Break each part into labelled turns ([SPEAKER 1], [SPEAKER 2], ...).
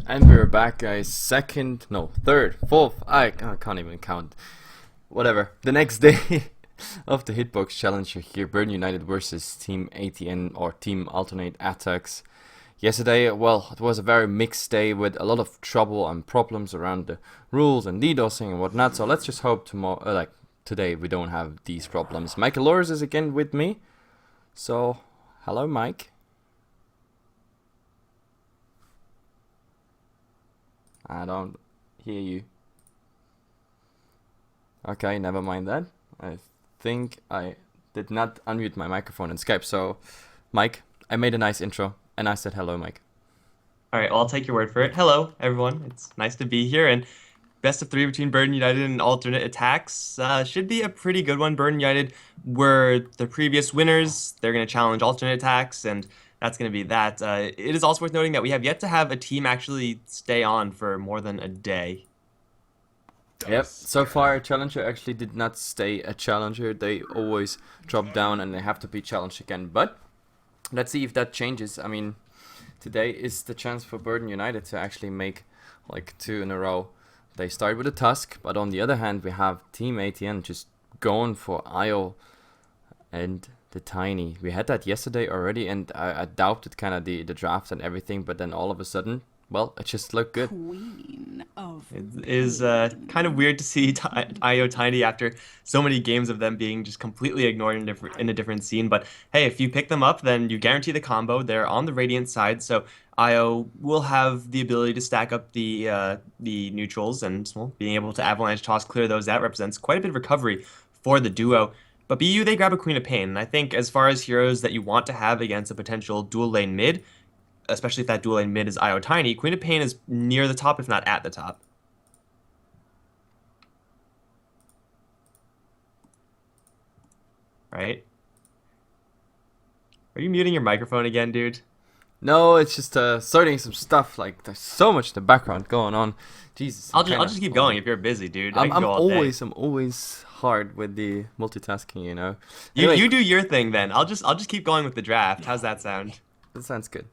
[SPEAKER 1] And we're back, guys. Second, no, third, fourth. I can't even count. Whatever. The next day of the Hitbox Challenger here, Burn United versus Team ATN or Team Alternate Attacks. Yesterday, well, it was a very mixed day with a lot of trouble and problems around the rules and DDoSing and whatnot. So let's just hope tomorrow, today, we don't have these problems. Mikelorus is again with me. So, hello, Mike. I don't hear you. Okay, never mind that. I think I did not unmute my microphone in Skype. So, Mike, I made a nice intro and I said hello, Mike.
[SPEAKER 2] All right, well, I'll take your word for it. Hello, everyone. It's nice to be here. And best of three between Burn United and Alternate Attacks should be a pretty good one. Burn United were the previous winners. They're going to challenge Alternate Attacks, and that's going to be that. It is also worth noting that we have yet to have a team actually stay on for more than a day.
[SPEAKER 1] Yep, so far Challenger actually did not stay a Challenger. They always drop down and they have to be challenged again. But let's see if that changes. I mean, today is the chance for Burden United to actually make like 2 in a row. They start with a Tusk, but on the other hand, we have Team ATN just going for IO and the Tiny. We had that yesterday already, and I doubted kind of the draft and everything, but then all of a sudden, well, it just looked good.
[SPEAKER 3] Queen of
[SPEAKER 2] It is kind of weird to see IO Tiny after so many games of them being just completely ignored in a different scene. But hey, if you pick them up, then you guarantee the combo. They're on the Radiant side, so IO will have the ability to stack up the neutrals, and well, being able to Avalanche Toss clear those out represents quite a bit of recovery for the duo. But BU, they grab a Queen of Pain, and I think as far as heroes that you want to have against a potential dual lane mid, especially if that dual lane mid is IO Tiny, Queen of Pain is near the top, if not at the top. Right? Are you muting your microphone again, dude?
[SPEAKER 1] No, it's just starting some stuff. Like there's so much in the background going on. Jesus.
[SPEAKER 2] I'll just keep going if you're busy, dude. I can
[SPEAKER 1] I'm
[SPEAKER 2] go all day.
[SPEAKER 1] always hard with the multitasking, you know.
[SPEAKER 2] You
[SPEAKER 1] Anyway,
[SPEAKER 2] do your thing then. I'll just keep going with the draft. How's that sound?
[SPEAKER 1] that sounds good.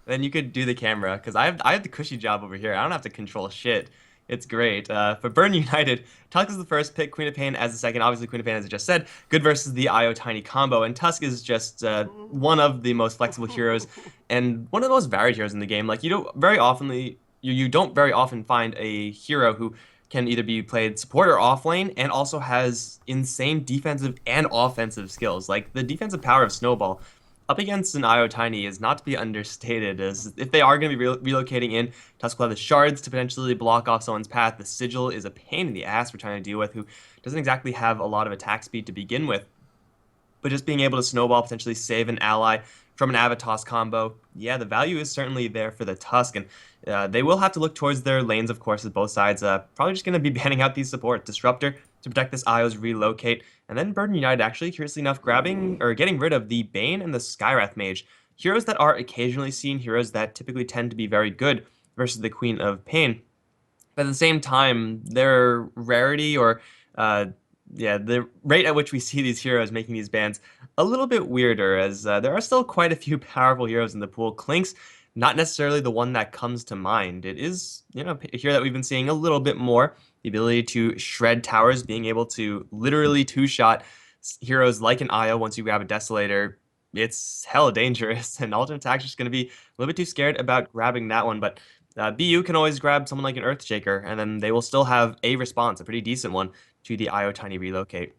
[SPEAKER 2] Then you could do the camera, because I have the cushy job over here. I don't have to control shit. It's great. For Burn United, Tusk is the first pick, Queen of Pain as the second. Obviously, Queen of Pain, as I just said, good versus the IO Tiny combo. And Tusk is just one of the most flexible heroes and one of the most varied heroes in the game. Like, you don't very often find a hero who can either be played support or off lane and also has insane defensive and offensive skills. Like, the defensive power of Snowball up against an IO Tiny is not to be understated, as if they are going to be relocating in, Tusk will have the shards to potentially block off someone's path. The Sigil is a pain in the ass we're trying to deal with, who doesn't exactly have a lot of attack speed to begin with. But just being able to snowball, potentially save an ally from an Avatos combo, yeah, the value is certainly there for the Tusk, and they will have to look towards their lanes, of course, as both sides. Probably just going to be banning out these support. Disruptor to protect this IO's relocate, and then Burden United actually, curiously enough, getting rid of the Bane and the Skywrath Mage. Heroes that are occasionally seen, heroes that typically tend to be very good versus the Queen of Pain. But at the same time, their rarity or the rate at which we see these heroes making these bans a little bit weirder, as there are still quite a few powerful heroes in the pool. Clink's not necessarily the one that comes to mind. It is, a hero that we've been seeing a little bit more. The ability to shred towers, being able to literally two-shot heroes like an IO once you grab a Desolator. It's hella dangerous, and Alternate Attack's just going to be a little bit too scared about grabbing that one, but BU can always grab someone like an Earthshaker, and then they will still have a response, a pretty decent one, to the IO Tiny relocate.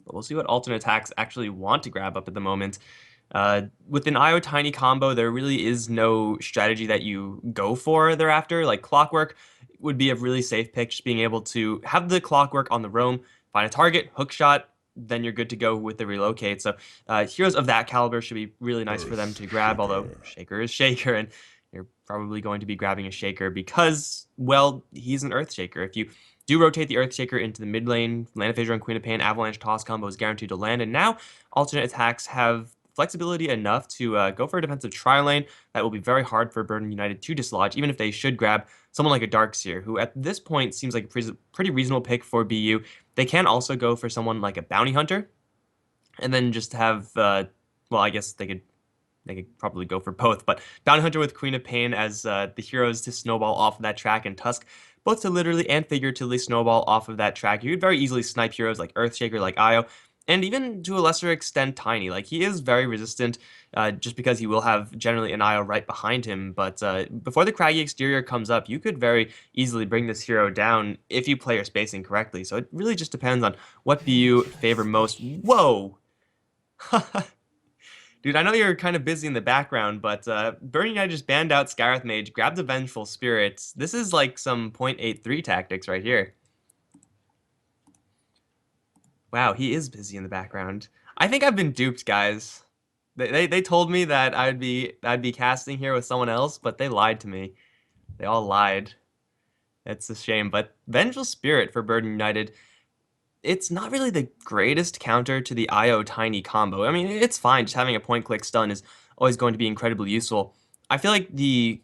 [SPEAKER 2] But we'll see what Alternate Attacks actually want to grab up at the moment. With an IO Tiny combo, there really is no strategy that you go for thereafter. Like Clockwork would be a really safe pick, just being able to have the Clockwork on the roam, find a target, hook shot, then you're good to go with the relocate. So heroes of that caliber should be really nice for them to grab, although Shaker is Shaker, and you're probably going to be grabbing a Shaker because, well, he's an Earthshaker. If you do rotate the Earthshaker into the mid lane, Land of Fissure and Queen of Pain, Avalanche Toss combo is guaranteed to land, and now Alternate Attacks have flexibility enough to go for a defensive tri-lane that will be very hard for Burden United to dislodge, even if they should grab someone like a Darkseer, who at this point seems like a pretty reasonable pick for BU. They can also go for someone like a Bounty Hunter, and then just have, well, I guess they could they could probably go for both. But Bounty Hunter with Queen of Pain as the heroes to snowball off of that track, and Tusk both to literally and figuratively snowball off of that track. You could very easily snipe heroes like Earthshaker, like Io, and even to a lesser extent Tiny. Like, he is very resistant just because he will have generally an Io right behind him. But before the Craggy Exterior comes up, you could very easily bring this hero down if you play your spacing correctly. So it really just depends on what BU favor most. Whoa! Dude, I know you're kind of busy in the background, but Burn United just banned out Scarith Mage, grabbed a Vengeful Spirit. This is like some .83 tactics right here. Wow, he is busy in the background. I think I've been duped, guys. They told me that I'd be casting here with someone else, but they lied to me. They all lied. It's a shame, but Vengeful Spirit for Burden United, it's not really the greatest counter to the IO Tiny combo. I mean, it's fine. Just having a point-click stun is always going to be incredibly useful. I feel like the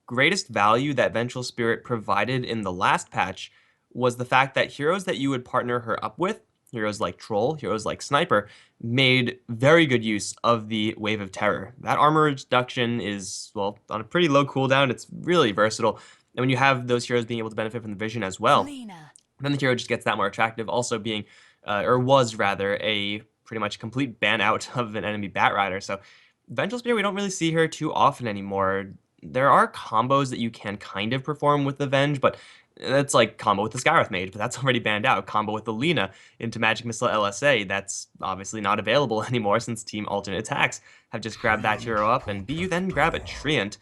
[SPEAKER 2] greatest value that Vengeful Spirit provided in the last patch was the fact that heroes that you would partner her up with, heroes like Troll, heroes like Sniper, made very good use of the Wave of Terror. That armor reduction is, well, on a pretty low cooldown. It's really versatile. And when you have those heroes being able to benefit from the vision as well, then the hero just gets that more attractive. Also being, or was rather, a pretty much complete ban out of an enemy Batrider. So Vengeful Spirit, we don't really see her too often anymore. There are combos that you can kind of perform with the Venge, but that's like combo with the Scarith Mage, but that's already banned out. Combo with the Lina into Magic Missile LSA, that's obviously not available anymore since Team Alternate Attacks have just grabbed that hero up, and BU then grab a Treant.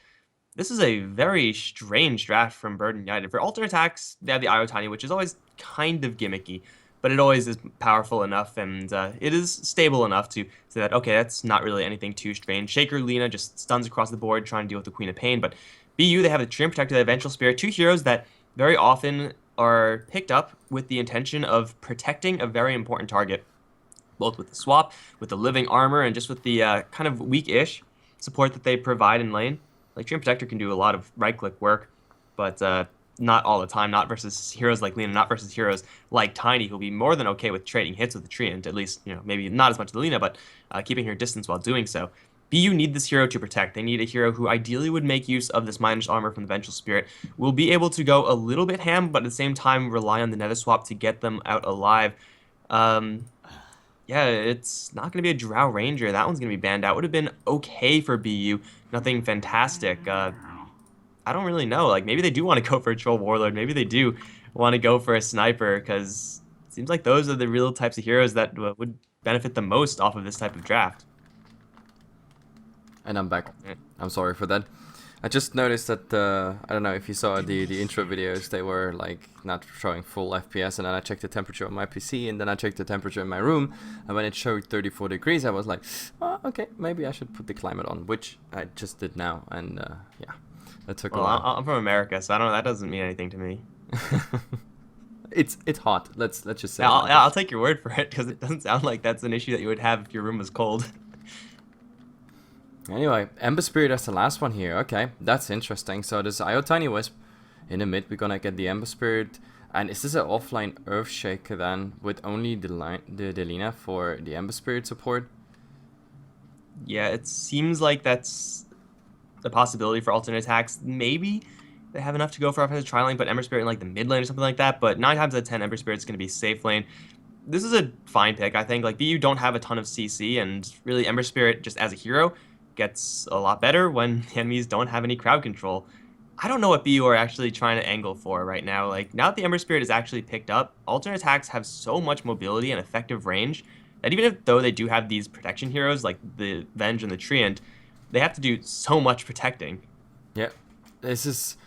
[SPEAKER 2] This is a very strange draft from Burden United. For Alternate Attacks, they have the Io Tiny, which is always kind of gimmicky, but it always is powerful enough, and it is stable enough to say that, okay, that's not really anything too strange. Shaker Lina just stuns across the board trying to deal with the Queen of Pain, but BU, they have the Treant Protector, the Vengeful Spirit, two heroes that very often are picked up with the intention of protecting a very important target, both with the swap, with the living armor, and just with the kind of weak-ish support that they provide in lane. Like, Treant Protector can do a lot of right-click work, but not all the time, not versus heroes like Lina, not versus heroes like Tiny, who'll be more than okay with trading hits with the Treant, at least, maybe not as much as Lina, but keeping her distance while doing so. BU need this hero to protect. They need a hero who ideally would make use of this minus armor from the Vengeful Spirit. Will be able to go a little bit ham, but at the same time rely on the Nether Swap to get them out alive. Yeah, it's not going to be a Drow Ranger. That one's going to be banned out. Would have been okay for BU. Nothing fantastic. I don't really know. Like, maybe they do want to go for a Troll Warlord. Maybe they do want to go for a Sniper, because it seems like those are the real types of heroes that would benefit the most off of this type of draft.
[SPEAKER 1] And I'm back. I'm sorry for that. I just noticed that, I don't know if you saw the intro videos, they were like not showing full FPS, and then I checked the temperature on my PC, and then I checked the temperature in my room, and when it showed 34 degrees, I was like, oh, okay, maybe I should put the climate on, which I just did now, and yeah, that took a while.
[SPEAKER 2] I'm from America, so I don't know, that doesn't mean anything to me.
[SPEAKER 1] It's hot, let's just say.
[SPEAKER 2] Yeah, I'll take your word for it, because it doesn't sound like that's an issue that you would have if your room was cold.
[SPEAKER 1] Anyway, Ember Spirit as the last one here. Okay, that's interesting. So this IO Tiny Wisp in the mid, we're gonna get the Ember Spirit. And is this an offline Earthshaker then, with only the Lina for the Ember Spirit support?
[SPEAKER 2] Yeah, it seems like that's a possibility for alternate attacks. Maybe they have enough to go for offensive tri-lane, but Ember Spirit in like the mid lane or something like that. But 9 times out of 10, Ember Spirit's gonna be safe lane. This is a fine pick, I think. Like, BU don't have a ton of CC, and really Ember Spirit just as a hero gets a lot better when enemies don't have any crowd control. I don't know what BU are actually trying to angle for right now. Like, now that the Ember Spirit is actually picked up, alternate attacks have so much mobility and effective range that even though they do have these protection heroes like the Venge and the Treant, they have to do so much protecting.
[SPEAKER 1] Yeah, this is,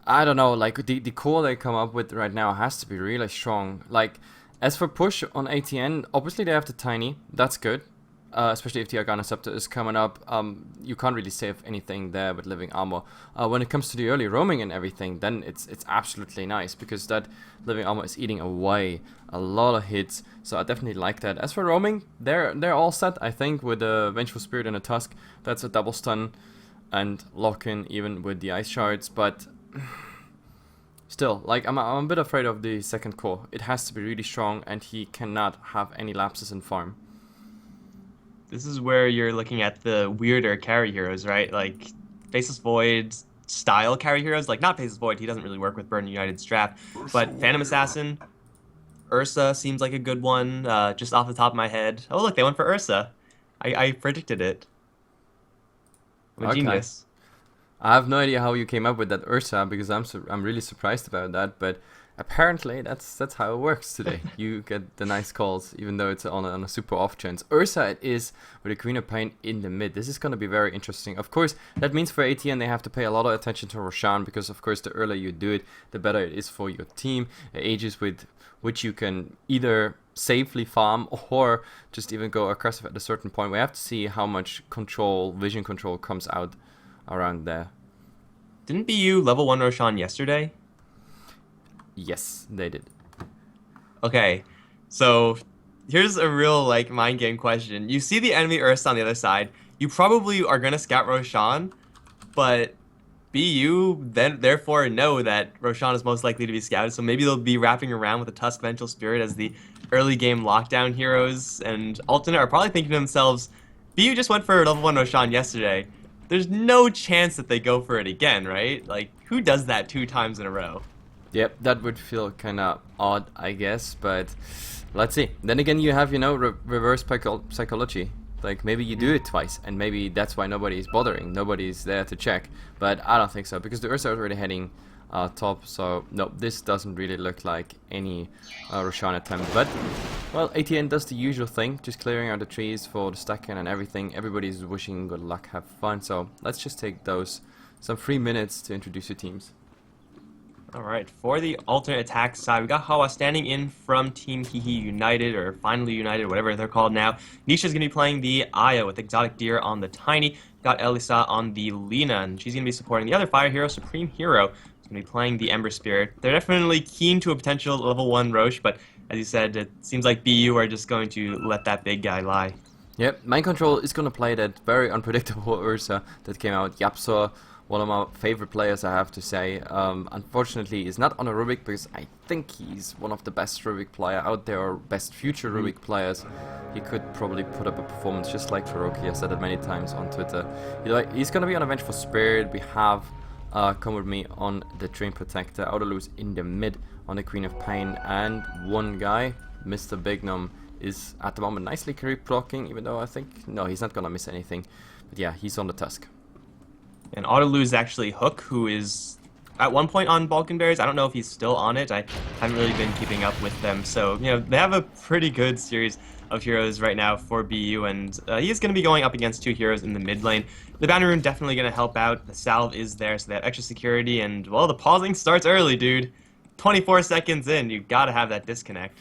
[SPEAKER 1] I don't know, like the core they come up with right now has to be really strong. Like, as for push on ATN, obviously they have the Tiny, that's good. Especially if the Argana Scepter is coming up, you can't really save anything there with Living Armor. When it comes to the early roaming and everything, then it's absolutely nice, because that Living Armor is eating away a lot of hits, so I definitely like that. As for roaming, they're all set, I think, with the Vengeful Spirit and a Tusk. That's a double stun and lock-in even with the Ice Shards, but still, like, I'm a bit afraid of the second core. It has to be really strong, and he cannot have any lapses in farm.
[SPEAKER 2] This is where you're looking at the weirder carry heroes, right? Like Faceless Void style carry heroes. Like not Faceless Void, he doesn't really work with Burn United's draft. But Phantom Assassin, Ursa seems like a good one, just off the top of my head. Oh, look, they went for Ursa. I predicted it. I'm a
[SPEAKER 1] Okay.
[SPEAKER 2] genius.
[SPEAKER 1] I have no idea how you came up with that Ursa because I'm really surprised about that, but apparently that's how it works today. You get the nice calls even though it's on a super off chance. Ursa it is with the Queen of Pain in the mid. This is going to be very interesting. Of course, that means for ATN they have to pay a lot of attention to Roshan because of course the earlier you do it, the better it is for your team. Ages with which you can either safely farm or just even go aggressive at a certain point. We have to see how much control, vision control comes out around there.
[SPEAKER 2] Didn't BU level 1 Roshan yesterday?
[SPEAKER 1] Yes, they did.
[SPEAKER 2] Okay, so here's a real like mind game question. You see the enemy Ursa on the other side. You probably are gonna scout Roshan, but BU then therefore know that Roshan is most likely to be scouted. So maybe they'll be wrapping around with the Tusk Vengeful Spirit as the early game lockdown heroes. And Alternate are probably thinking to themselves, BU just went for level 1 Roshan yesterday. There's no chance that they go for it again, right? Like, who does that 2 times in a row?
[SPEAKER 1] Yep, that would feel kind of odd, I guess, but let's see. Then again, you have, reverse psychology. Like, maybe you do it twice, and maybe that's why nobody is bothering. Nobody's there to check, but I don't think so, because the Ursa is already heading top, so no, this doesn't really look like any Roshan attempt, but, well, ATN does the usual thing, just clearing out the trees for the stacking and everything. Everybody's wishing good luck, have fun, so let's just take some 3 minutes to introduce your teams.
[SPEAKER 2] Alright, for the alternate attack side, we got Hawa standing in from Team Hihi United, or Finally United, whatever they're called now. Nisha's going to be playing the Aya with Exotic Deer on the Tiny. Got Elisa on the Lina, and she's going to be supporting the other fire hero, Supreme Hero. She's going to be playing the Ember Spirit. They're definitely keen to a potential level 1 Roche, but as you said, it seems like BU are just going to let that big guy lie.
[SPEAKER 1] Yep, Mind Control is going to play that very unpredictable Ursa that came out. Yapsa, one of my favorite players, I have to say. Unfortunately, he's not on a Rubik because I think he's one of the best Rubik player out there, or best future Rubik players. He could probably put up a performance just like Faroki. I've said it many times on Twitter. He's going to be on a Vengeful Spirit. We have Come With Me on the Dream Protector. Autolus in the mid on the Queen of Pain. And one guy, Mr. Bignum, is at the moment nicely creep blocking, even though I think, no, he's not going to miss anything. But yeah, he's on the Tusk.
[SPEAKER 2] And Autoloo is actually Hook, who is at one point on Balkan Bears. I don't know if he's still on it. I haven't really been keeping up with them. So, they have a pretty good series of heroes right now for BU, and he is going to be going up against 2 heroes in the mid lane. The Bounty Rune definitely going to help out. The Salve is there, so they have extra security, and, well, the pausing starts early, dude. 24 seconds in, you got to have that disconnect.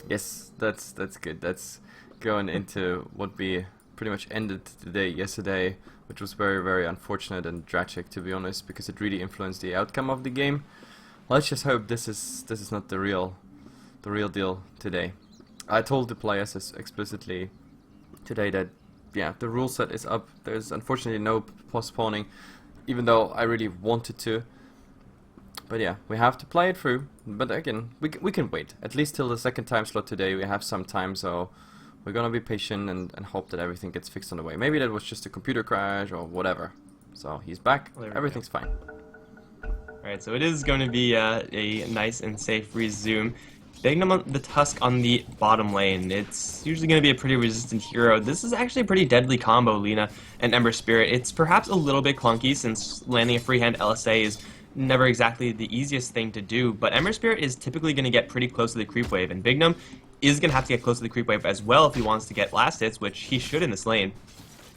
[SPEAKER 1] Yes, that's good. That's going into what we pretty much ended the day yesterday, which was very, very unfortunate and tragic, to be honest, because it really influenced the outcome of the game. Let's just hope this is not the real deal today. I told the players explicitly today that, yeah, the rule set is up. There's unfortunately no postponing, even though I really wanted to. But yeah, we have to play it through. But again, we can wait. At least till the second time slot today, we have some time, so we're gonna be patient and hope that everything gets fixed on the way. Maybe that was just a computer crash or whatever. So he's back, everything's fine.
[SPEAKER 2] Alright, so it is going to be a nice and safe resume. Bignum on the Tusk on the bottom lane. It's usually going to be a pretty resistant hero. This is actually a pretty deadly combo, Lina and Ember Spirit. It's perhaps a little bit clunky since landing a freehand LSA is never exactly the easiest thing to do, but Ember Spirit is typically going to get pretty close to the creep wave, and Bignum is going to have to get close to the creep wave as well if he wants to get last hits, which he should in this lane.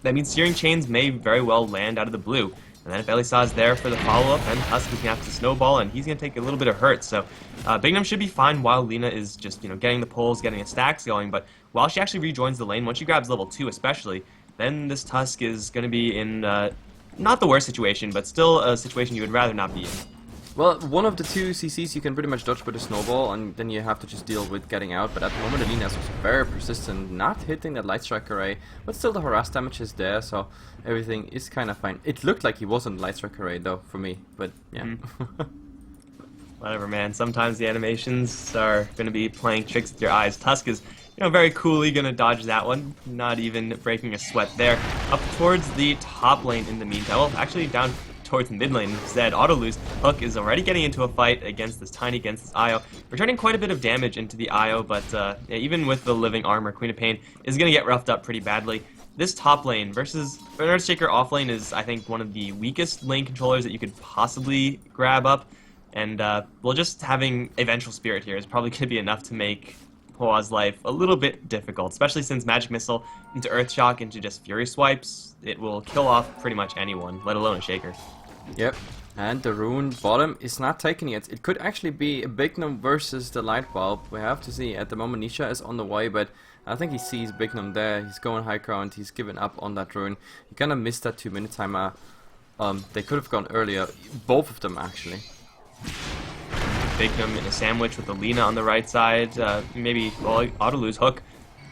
[SPEAKER 2] That means Searing Chains may very well land out of the blue. And then if Elisa is there for the follow-up, then Tusk is going to have to snowball, and he's going to take a little bit of hurt. So Bignum should be fine while Lina is just, getting the pulls, getting the stacks going. But while she actually rejoins the lane, once she grabs level 2 especially, then this Tusk is going to be in not the worst situation, but still a situation you would rather not be in.
[SPEAKER 1] Well, one of the 2 CCs you can pretty much dodge with a snowball, and then you have to just deal with getting out. But at the moment, Alina was very persistent, not hitting that Light Strike array, but still the harass damage is there, so everything is kind of fine. It looked like he wasn't Light Strike array though for me, but yeah.
[SPEAKER 2] Whatever, man. Sometimes the animations are going to be playing tricks with your eyes. Tusk is very coolly gonna dodge that one. Not even breaking a sweat there. Up towards the top lane in the meantime. Well, actually down towards the mid lane instead. Autolose Hook is already getting into a fight against this Tiny, against this Io. Returning quite a bit of damage into the Io, but yeah, even with the living armor, Queen of Pain is gonna get roughed up pretty badly. This top lane versus an Earthshaker off lane is, I think, one of the weakest lane controllers that you could possibly grab up. And, well, just having a Vengeful Spirit here is probably going to be enough to make Hwa's life a little bit difficult, especially since Magic Missile into Earth Shock into just Fury Swipes, it will kill off pretty much anyone, let alone a Shaker.
[SPEAKER 1] Yep, and the rune bottom is not taken yet. It could actually be a Bignum versus the Light Bulb. We have to see. At the moment, Nisha is on the way, but I think he sees Bignum there. He's going high ground. He's given up on that rune. He kind of missed that 2-minute timer. They could have gone earlier. Both of them, actually.
[SPEAKER 2] Bignum in a sandwich with the Lina on the right side. Maybe, well, Autolose Hook.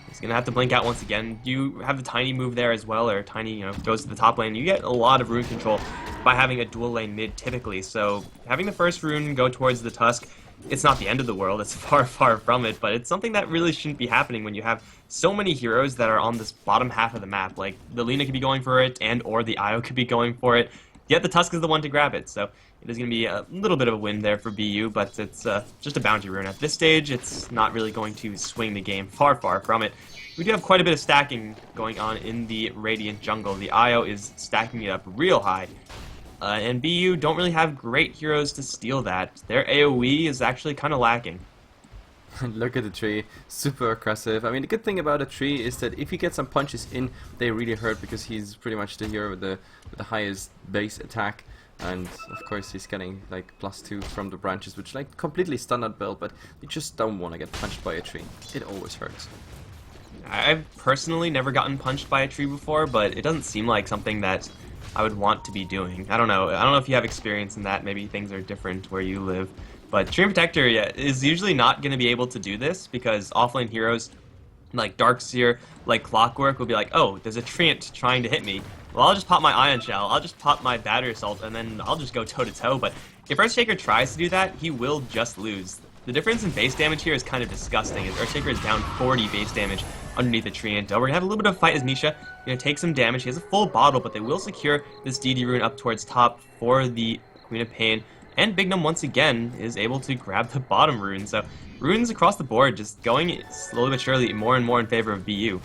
[SPEAKER 2] He's going to have to blink out once again. You have the Tiny move there as well, or Tiny, goes to the top lane. You get a lot of rune control by having a dual lane mid typically. So having the first rune go towards the Tusk, it's not the end of the world. It's far, far from it, but it's something that really shouldn't be happening when you have so many heroes that are on this bottom half of the map. Like, the Lina could be going for it, and or the Io could be going for it. Yet the Tusk is the one to grab it, so it is going to be a little bit of a win there for BU, but it's just a bounty rune. At this stage, it's not really going to swing the game. Far, far from it. We do have quite a bit of stacking going on in the Radiant jungle. The Io is stacking it up real high. And BU don't really have great heroes to steal that. Their AoE is actually kind of lacking.
[SPEAKER 1] Look at the tree, super aggressive. I mean, the good thing about a tree is that if you get some punches in, they really hurt because he's pretty much the hero with the highest base attack. And of course he's getting like +2 from the branches, which like completely standard build, but you just don't want to get punched by a tree. It always hurts.
[SPEAKER 2] I've personally never gotten punched by a tree before, but it doesn't seem like something that I would want to be doing. I don't know if you have experience in that. Maybe things are different where you live. But Treant Protector is usually not going to be able to do this because offlane heroes like Darkseer, like Clockwork, will be like, oh, there's a Treant trying to hit me. Well, I'll just pop my Ion Shell, I'll just pop my Battery Assault, and then I'll just go toe-to-toe. But if Earthshaker tries to do that, he will just lose. The difference in base damage here is kind of disgusting, as Earthshaker is down 40 base damage underneath the Treant. We're going to have a little bit of a fight as Misha going to take some damage. He has a full bottle, but they will secure this DD rune up towards top for the Queen of Pain. And Bignum, once again, is able to grab the bottom rune. So runes across the board just going slowly but surely more and more in favor of BU.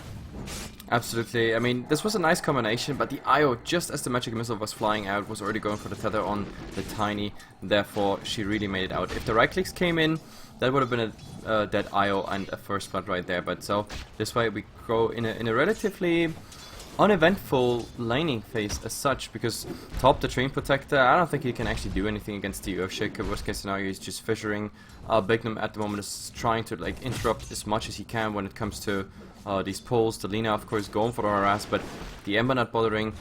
[SPEAKER 1] Absolutely. I mean, this was a nice combination, but the Io, just as the magic missile was flying out, was already going for the tether on the Tiny. Therefore, she really made it out. If the right clicks came in, that would have been a dead Io and a first blood right there. But so this way we go in a relatively uneventful laning phase as such, because top the Treant Protector, I don't think he can actually do anything against the Earthshaker. Worst case scenario, he's just fissuring. Bignum at the moment is trying to like interrupt as much as he can when it comes to these pulls. The Lina, of course, going for the harass, but the Ember not bothering.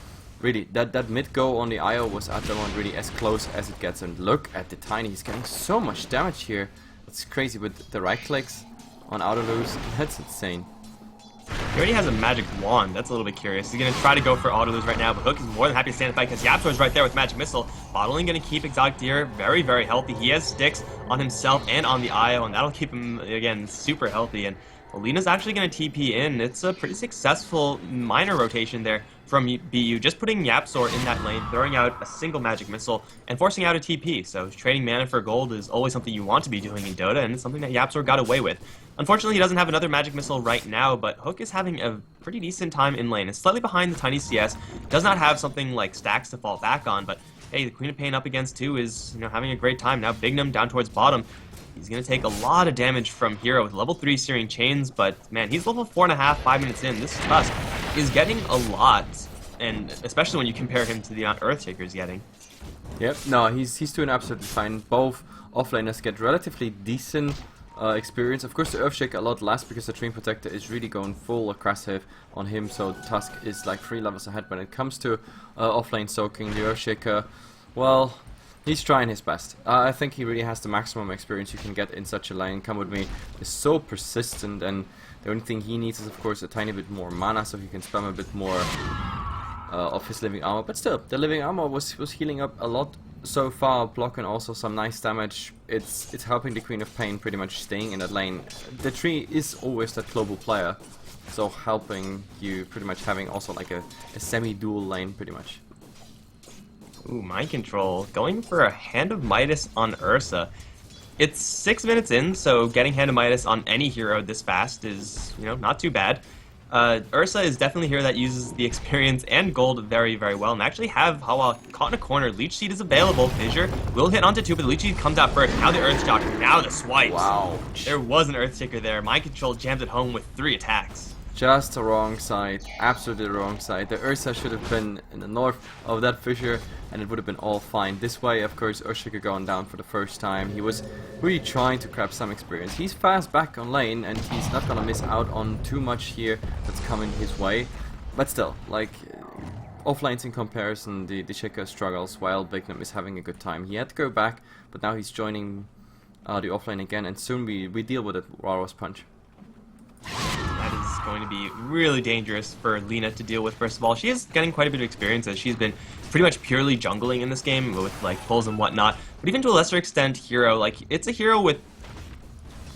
[SPEAKER 1] Really, that mid go on the Io was at the moment really as close as it gets. And look at the Tiny, he's getting so much damage here. It's crazy with the right clicks on Autolose. That's insane.
[SPEAKER 2] He already has a magic wand. That's a little bit curious. He's going to try to go for Autolose right now, but Hook is more than happy to stand and fight because YapzOr's right there with Magic Missile. Bottling going to keep Exotic Deer very, very healthy. He has sticks on himself and on the Io, and that'll keep him, again, super healthy. And Alina's actually going to TP in. It's a pretty successful minor rotation there from BU, just putting YapzOr in that lane, throwing out a single Magic Missile, and forcing out a TP. So trading mana for gold is always something you want to be doing in Dota, and it's something that YapzOr got away with. Unfortunately, he doesn't have another Magic Missile right now, but Hook is having a pretty decent time in lane. It's slightly behind the Tiny CS, does not have something like stacks to fall back on, but hey, the Queen of Pain up against 2 is having a great time. Now Bignum down towards bottom. He's going to take a lot of damage from Hero with level 3 Searing Chains, but man, he's level 4.5, 5 minutes in. This Tusk is getting a lot, and especially when you compare him to the amount Earthshaker's getting.
[SPEAKER 1] Yep, no, he's doing absolutely fine. Both offlaners get relatively decent experience. Of course, the Earthshaker a lot less because the Treant Protector is really going full aggressive on him, so Tusk is like 3 levels ahead when it comes to offlane soaking. The Earthshaker, well, he's trying his best. I think he really has the maximum experience you can get in such a lane. Come With Me is so persistent, and the only thing he needs is, of course, a tiny bit more mana so he can spam a bit more of his living armor. But still, the living armor was healing up a lot so far blocking also some nice damage. It's helping the Queen of Pain pretty much staying in that lane. The tree is always that global player, so helping you pretty much having also like a semi-dual lane pretty much.
[SPEAKER 2] Ooh, mind control. Going for a Hand of Midas on Ursa. It's 6 minutes in, so getting Hand of Midas on any hero this fast is, not too bad. Ursa is definitely a hero that uses the experience and gold very, very well. And actually have Hawa caught in a corner. Leech Seed is available. Fissure will hit onto 2, but the Leech Seed comes out first. Now the Earth Shock. Now the swipes.
[SPEAKER 1] Wow.
[SPEAKER 2] There was an Earthshaker there. Mind control jams it home with 3 attacks.
[SPEAKER 1] Just the wrong side, absolutely the wrong side. The Ursa should have been in the north of that fissure and it would have been all fine. This way, of course, Earthshaker going down for the first time. He was really trying to grab some experience. He's fast back on lane and he's not gonna miss out on too much here that's coming his way. But still, like, off lanes in comparison, the Shaker struggles while Bignum is having a good time. He had to go back, but now he's joining the off lane again and soon we deal with it, Walrus Punch.
[SPEAKER 2] That is going to be really dangerous for Lina to deal with. First of all, she is getting quite a bit of experience as she's been pretty much purely jungling in this game with like pulls and whatnot. But even to a lesser extent, hero, like it's a hero with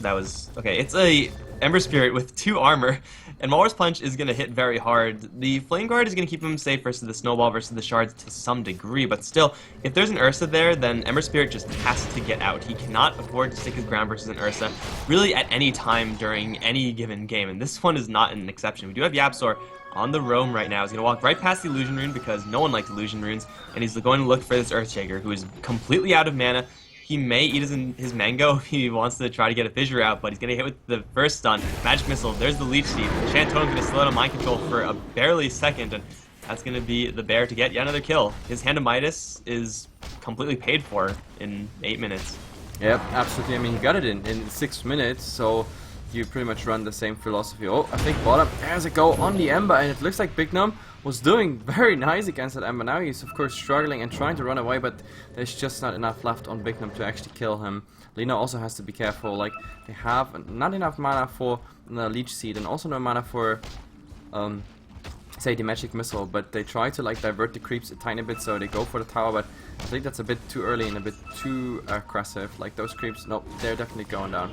[SPEAKER 2] it's a Ember Spirit with 2 armor, and Walrus Punch is going to hit very hard. The Flame Guard is going to keep him safe versus the Snowball versus the Shards to some degree, but still, if there's an Ursa there, then Ember Spirit just has to get out. He cannot afford to stick his ground versus an Ursa, really at any time during any given game, and this one is not an exception. We do have Yapzor on the roam right now. He's going to walk right past the Illusion Rune because no one likes Illusion Runes, and he's going to look for this Earthshaker, who is completely out of mana. He may eat his mango if he wants to try to get a fissure out, but he's going to hit with the first stun. Magic Missile, there's the Leech Seed. Shantone's going to slow down mind control for a barely second, and that's going to be the bear to get yet another kill. His Hand of Midas is completely paid for in 8 minutes.
[SPEAKER 1] Yep, absolutely. I mean, he got it in 6 minutes, so you pretty much run the same philosophy. Oh, I think bottom, there's a go on the Ember, and it looks like Bignum was doing very nice against that Ember. Now he's of course struggling and trying to run away, but there's just not enough left on Bignum to actually kill him. Lina also has to be careful, like they have not enough mana for the Leech Seed and also no mana for say the Magic Missile, but they try to like divert the creeps a tiny bit, so they go for the tower, but I think that's a bit too early and a bit too aggressive. Like those creeps, nope, they're definitely going down.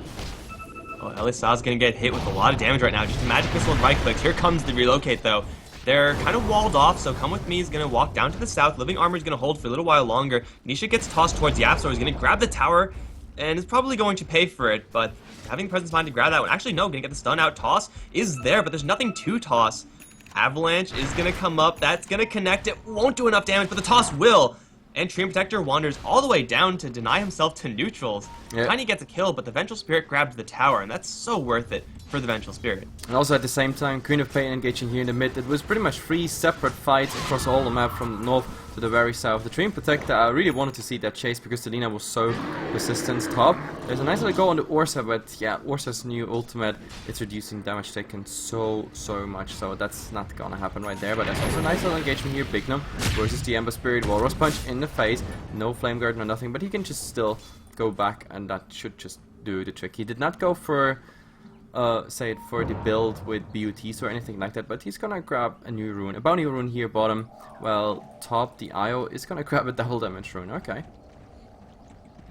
[SPEAKER 2] Oh, Elisa's gonna get hit with a lot of damage right now. Just a Magic Missile and right click. Here comes the relocate though. They're kind of walled off, so Come With Me is going to walk down to the south. Living Armor is going to hold for a little while longer. Nisha gets tossed towards Yapzor. He's going to grab the tower and is probably going to pay for it, but having presence mind to grab that one. Actually, no, going to get the stun out. Toss is there, but there's nothing to toss. Avalanche is going to come up. That's going to connect. It won't do enough damage, but the toss will. And Treant Protector wanders all the way down to deny himself to neutrals. Yep. Tiny gets a kill, but the Vengeful Spirit grabs the tower, and that's so worth it for the Vengeful Spirit.
[SPEAKER 1] And also at the same time, Queen of Pain engaging here in the mid. It was pretty much 3 separate fights across all the map from the north to the very south. The Treant Protector, I really wanted to see that chase because the Lina was so resistant top. There's a nice little go on the Ursa, but yeah, Ursa's new ultimate, it's reducing damage taken so much, so that's not gonna happen right there. But there's also a nice little engagement here. Bignum versus the Ember Spirit. Walrus Punch in the face. No Flame Guard, no nothing, but he can just still go back, and that should just do the trick. He did not go for for the build with BUTs or anything like that, but he's gonna grab a new rune, a bounty rune here bottom, while top the IO is gonna grab a double damage rune. Okay.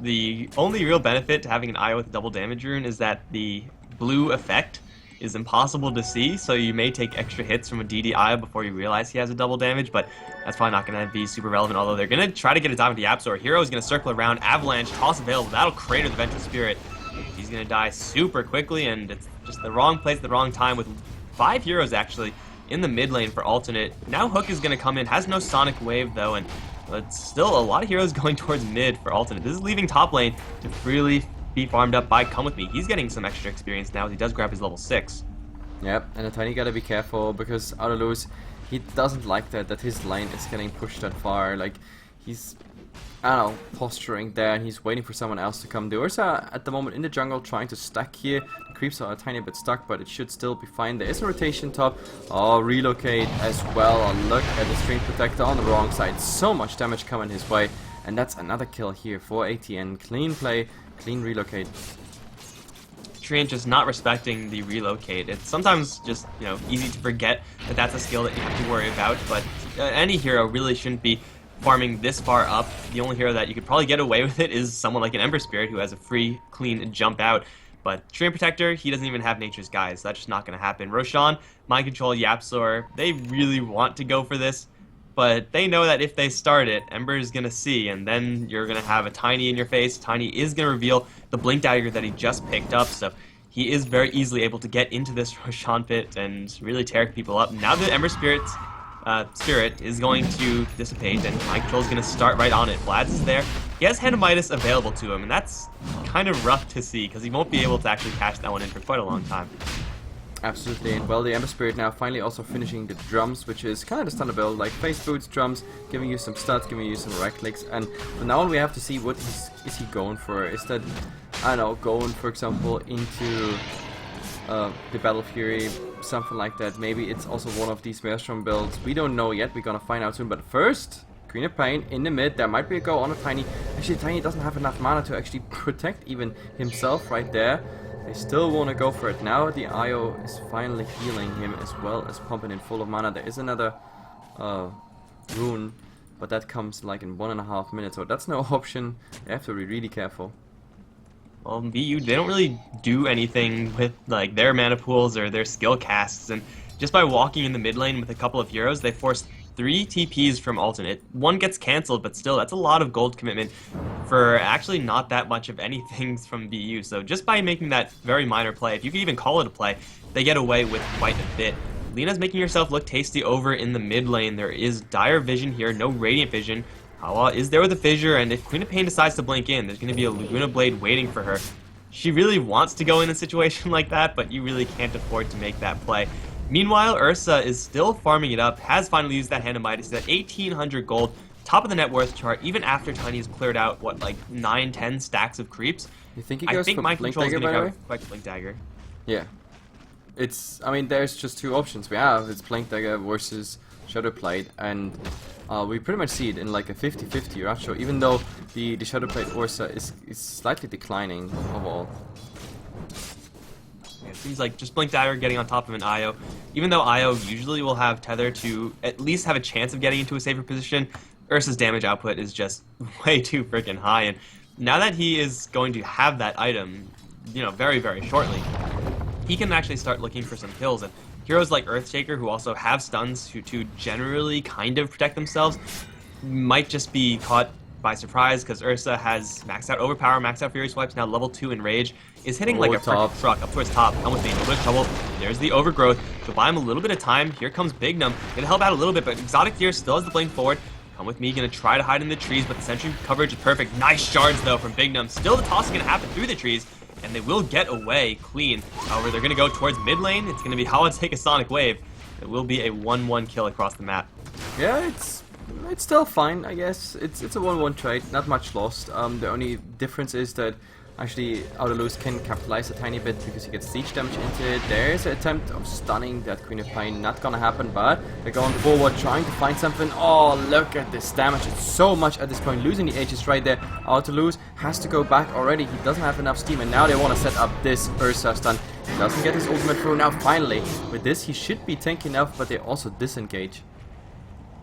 [SPEAKER 2] The only real benefit to having an IO with a double damage rune is that the blue effect is impossible to see, so you may take extra hits from a DDI before you realize he has a double damage, but that's probably not going to be super relevant, although they're going to try to get a dive into Yapzor. Hero is going to circle around, Avalanche, toss available, that'll crater the Vengeful Spirit. He's going to die super quickly, and it's just the wrong place at the wrong time with 5 heroes actually in the mid lane for alternate. Now Hook is going to come in, has no Sonic Wave though, and it's still a lot of heroes going towards mid for alternate. This is leaving top lane to freely be farmed up by Come With Me. He's getting some extra experience now as he does grab his level 6.
[SPEAKER 1] Yep, and Tiny gotta be careful because Aurelus, he doesn't like that his lane is getting pushed that far. Like, he's, I don't know, posturing there and he's waiting for someone else to come. The Ursa at the moment in the jungle trying to stack here. The creeps are a tiny bit stuck, but it should still be fine. There is a rotation top. Oh, relocate as well. Oh, look at the Treant Protector on the wrong side. So much damage coming his way. And that's another kill here for ATN. Clean play, clean relocate.
[SPEAKER 2] Treant just not respecting the relocate. It's sometimes just, easy to forget that that's a skill that you have to worry about, but any hero really shouldn't be farming this far up. The only hero that you could probably get away with it is someone like an Ember Spirit who has a free, clean jump out. But Stream Protector, he doesn't even have Nature's Guise. That's just not going to happen. Roshan, Mind Control, Yapzor, they really want to go for this. But they know that if they start it, Ember is going to see, and then you're going to have a Tiny in your face. Tiny is going to reveal the Blink Dagger that he just picked up, so he is very easily able to get into this Roshan pit and really tear people up. Now the Ember Spirit is going to dissipate, and Mind Control is going to start right on it. Vlad's is there. He has Handamitis available to him, and that's kind of rough to see, because he won't be able to actually cash that one in for quite a long time.
[SPEAKER 1] Absolutely, and well, the Ember Spirit now finally also finishing the drums, which is kind of the standard build, like face boots, drums, giving you some stats, giving you some right clicks, and from now on we have to see what is he going for. Is that, I don't know, going for example into the Battle Fury, something like that. Maybe it's also one of these Maelstrom builds. We don't know yet, we're gonna find out soon, but first, Queen of Pain in the mid. There might be a go on a Tiny. Actually, Tiny doesn't have enough mana to actually protect even himself right there. They still want to go for it. Now the IO is finally healing him as well as pumping in full of mana. There is another rune, but that comes like in 1.5 minutes, so that's no option. They have to be really careful.
[SPEAKER 2] Well, BU, they don't really do anything with like their mana pools or their skill casts, and just by walking in the mid lane with a couple of heroes, they force 3 TPs from alternate. One gets cancelled, but still, that's a lot of gold commitment for actually not that much of anything from BU. So just by making that very minor play, if you could even call it a play, they get away with quite a bit. Lina's making herself look tasty over in the mid lane. There is dire vision here, no radiant vision. Hawa is there with a fissure, and if Queen of Pain decides to blink in, there's going to be a Laguna Blade waiting for her. She really wants to go in a situation like that, but you really can't afford to make that play. Meanwhile, Ursa is still farming it up, has finally used that Handamitis at 1,800 gold, top of the net worth chart, even after Tiny's cleared out, what, like 9-10 stacks of creeps.
[SPEAKER 1] You think he goes for
[SPEAKER 2] Mind
[SPEAKER 1] Blink
[SPEAKER 2] Control is
[SPEAKER 1] Dagger,
[SPEAKER 2] going
[SPEAKER 1] by
[SPEAKER 2] to
[SPEAKER 1] the
[SPEAKER 2] go
[SPEAKER 1] way?
[SPEAKER 2] like Blink Dagger.
[SPEAKER 1] Yeah. It's, I mean, there's just 2 options we have. It's Blink Dagger versus Shadow Plate, and we pretty much see it in like a 50-50 ratio, even though the Shadow Plate Ursa is slightly declining overall.
[SPEAKER 2] It seems like just Blink Dagger getting on top of an IO. Even though IO usually will have Tether to at least have a chance of getting into a safer position, Ursa's damage output is just way too freaking high. And now that he is going to have that item, you know, very, very shortly, he can actually start looking for some kills. And heroes like Earthshaker, who also have stuns to generally kind of protect themselves, might just be caught by surprise, because Ursa has maxed out Overpower, maxed out Fury Swipes, now level 2 in Rage, is hitting like a freaking truck up towards top. Come with me, a little bit of trouble. There's the Overgrowth. So buy him a little bit of time. Here comes Bignum. Gonna help out a little bit, but Exotic here still has the blink forward. Come with me, gonna try to hide in the trees, but the sentry coverage is perfect. Nice shards though from Bignum. Still the toss is gonna happen through the trees, and they will get away clean. However, they're gonna go towards mid lane. It's gonna be Hawa take a Sonic Wave. It will be a 1-1 kill across the map.
[SPEAKER 1] Yeah, it's still fine, I guess. It's a 1-1 trade, not much lost. The only difference is that actually Outerloose can capitalize a tiny bit because he gets siege damage into it. There's an attempt of stunning that Queen of Pain, not gonna happen, but they're going forward, trying to find something. Oh, look at this damage. It's so much at this point. Losing the Aegis right there. Outerloose has to go back already. He doesn't have enough steam, and now they want to set up this Ursa stun. He doesn't get his ultimate through. Now finally, with this, he should be tanky enough, but they also disengage.